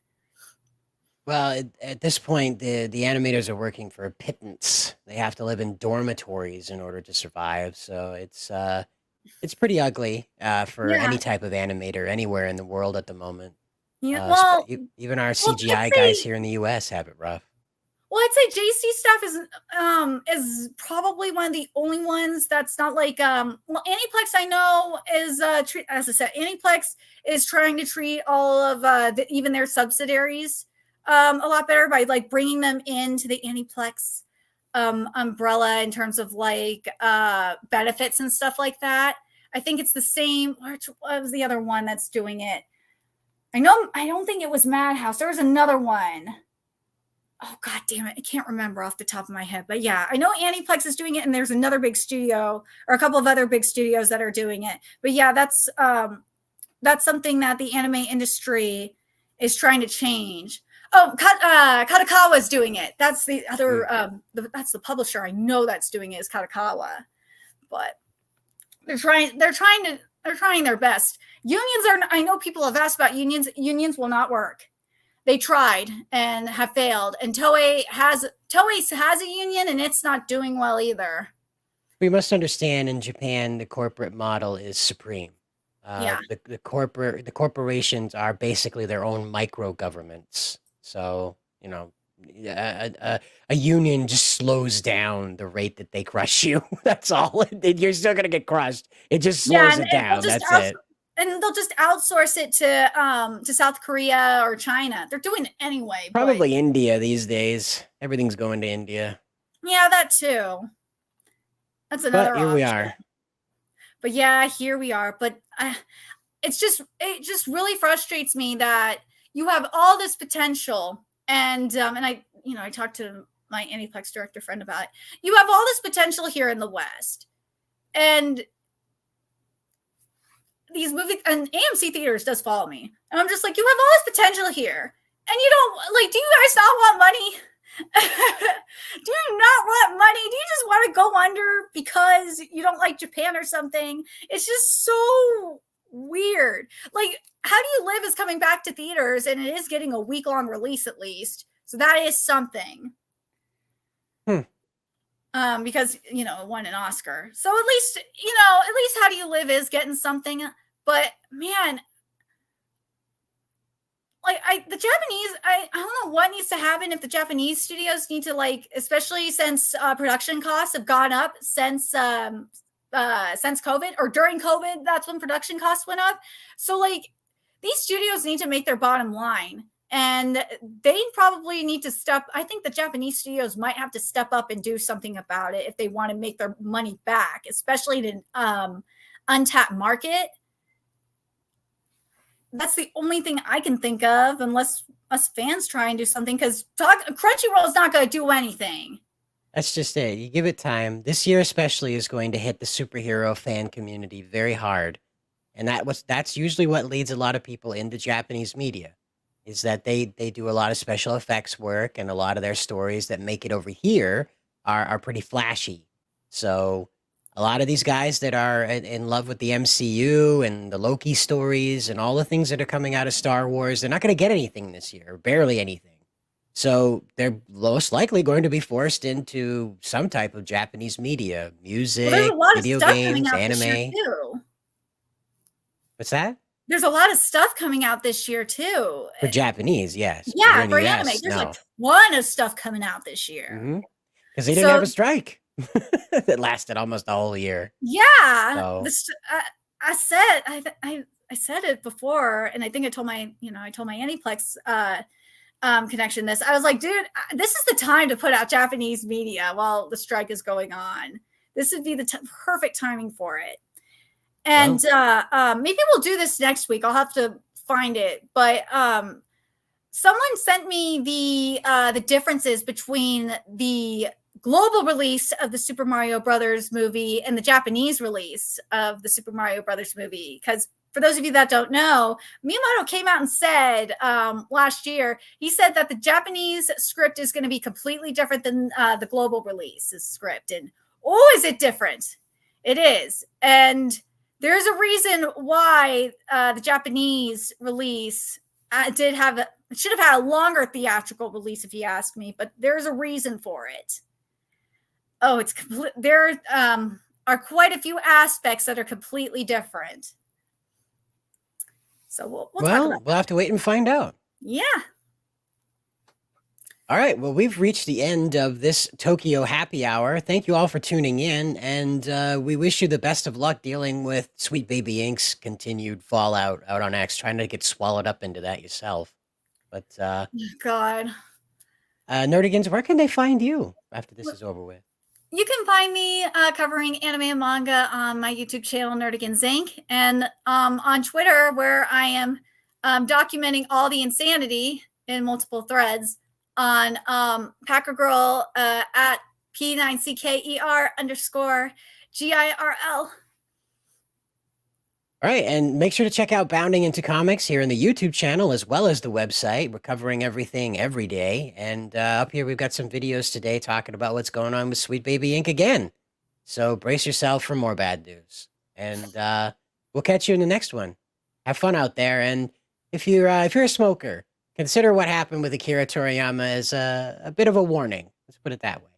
[SPEAKER 1] Well, at this point, the animators are working for a pittance. They have to live in dormitories in order to survive. So it's pretty ugly for any type of animator anywhere in the world at the moment.
[SPEAKER 2] Yeah,
[SPEAKER 1] even our CGI guys here in the U.S. have it rough.
[SPEAKER 2] Well, I'd say JC Staff is probably one of the only ones that's not like Aniplex. I know is as I said, Aniplex is trying to treat all of even their subsidiaries a lot better by like bringing them into the Aniplex umbrella in terms of like benefits and stuff like that. I think it's the same. What was the other one that's doing it? I don't think it was Madhouse. There was another one. Oh, God damn it. I can't remember off the top of my head. But yeah, I know Aniplex is doing it, and there's another big studio or a couple of other big studios that are doing it. But yeah, that's something that the anime industry is trying to change. Oh, Katakawa is doing it. That's the other, that's the publisher. I know that's doing it is Katakawa. But they're trying their best. I know people have asked about unions. Unions will not work. they tried and have failed. And Toei has a union, and it's not doing well either.
[SPEAKER 1] We must understand in Japan, the corporate model is supreme. The corporations are basically their own micro governments. So, you know, a union just slows down the rate that they crush you. That's all. You're still gonna get crushed. It just slows it down. That's it.
[SPEAKER 2] And they'll just outsource it to South Korea or China. They're doing it anyway.
[SPEAKER 1] Probably India these days. Everything's going to India.
[SPEAKER 2] Yeah, that too. That's another
[SPEAKER 1] But here
[SPEAKER 2] option.
[SPEAKER 1] we are.
[SPEAKER 2] But yeah, here we are. But it just really frustrates me that you have all this potential, and I talked to my Aniplex director friend about it. You have all this potential here in the West, and these movies and AMC theaters does follow me, and I'm just like, you have all this potential here, and you don't like. Do you guys not want money? Do you not want money? Do you just want to go under because you don't like Japan or something? It's just so weird. Like, How Do You Live is coming back to theaters, and it is getting a week-long release at least, so that is something. Because it won an Oscar, so at least How Do You Live is getting something. But man, like the Japanese, I don't know what needs to happen if the Japanese studios need to, like, especially since production costs have gone up since COVID, or during COVID, that's when production costs went up. So like these studios need to make their bottom line, and they probably need to I think the Japanese studios might have to step up and do something about it if they want to make their money back, especially in an untapped market. That's the only thing I can think of, unless us fans try and do something, because Crunchyroll is not going to do anything.
[SPEAKER 1] That's just it. You give it time. This year especially is going to hit the superhero fan community very hard. And that's usually what leads a lot of people into Japanese media, is that they do a lot of special effects work, and a lot of their stories that make it over here are pretty flashy. So a lot of these guys that are in love with the MCU and the Loki stories and all the things that are coming out of Star Wars, they're not going to get anything this year, or barely anything. So they're most likely going to be forced into some type of Japanese media, music, video games, anime. What's that?
[SPEAKER 2] There's a lot of stuff coming out this year too.
[SPEAKER 1] For Japanese, yes.
[SPEAKER 2] Yeah, for anime. There's a ton of stuff coming out this year.
[SPEAKER 1] Because they didn't have a strike that lasted almost a whole year.
[SPEAKER 2] Yeah. So. I said it before, and I think I told my Aniplex connection this. I was like, dude, this is the time to put out Japanese media while the strike is going on. This would be the perfect timing for it. And maybe we'll do this next week. I'll have to find it. But someone sent me the differences between the global release of the Super Mario Brothers movie and the Japanese release of the Super Mario Brothers movie. Because for those of you that don't know, Miyamoto came out and said last year, he said that the Japanese script is going to be completely different than the global release script. And is it different? It is. And there's a reason why the Japanese release should have had a longer theatrical release, if you ask me, but there's a reason for it. It's complete. There are quite a few aspects that are completely different. So we'll
[SPEAKER 1] have to wait and find out.
[SPEAKER 2] Yeah.
[SPEAKER 1] All right. Well, we've reached the end of this Tokyo Happy Hour. Thank you all for tuning in, and we wish you the best of luck dealing with Sweet Baby Ink's continued fallout out on X, trying to get swallowed up into that yourself. But
[SPEAKER 2] God,
[SPEAKER 1] Nerdigans, where can they find you after this is over with?
[SPEAKER 2] You can find me covering anime and manga on my YouTube channel, Nerdigans Inc., and on Twitter, where I am documenting all the insanity in multiple threads on Packer Girl at P9CKER_GIRL.
[SPEAKER 1] All right, and make sure to check out Bounding Into Comics here in the YouTube channel, as well as the website. We're covering everything every day. And up here, we've got some videos today talking about what's going on with Sweet Baby Inc. again. So brace yourself for more bad news. And we'll catch you in the next one. Have fun out there. And if you're a smoker, Consider what happened with Akira Toriyama as a bit of a warning. Let's put it that way.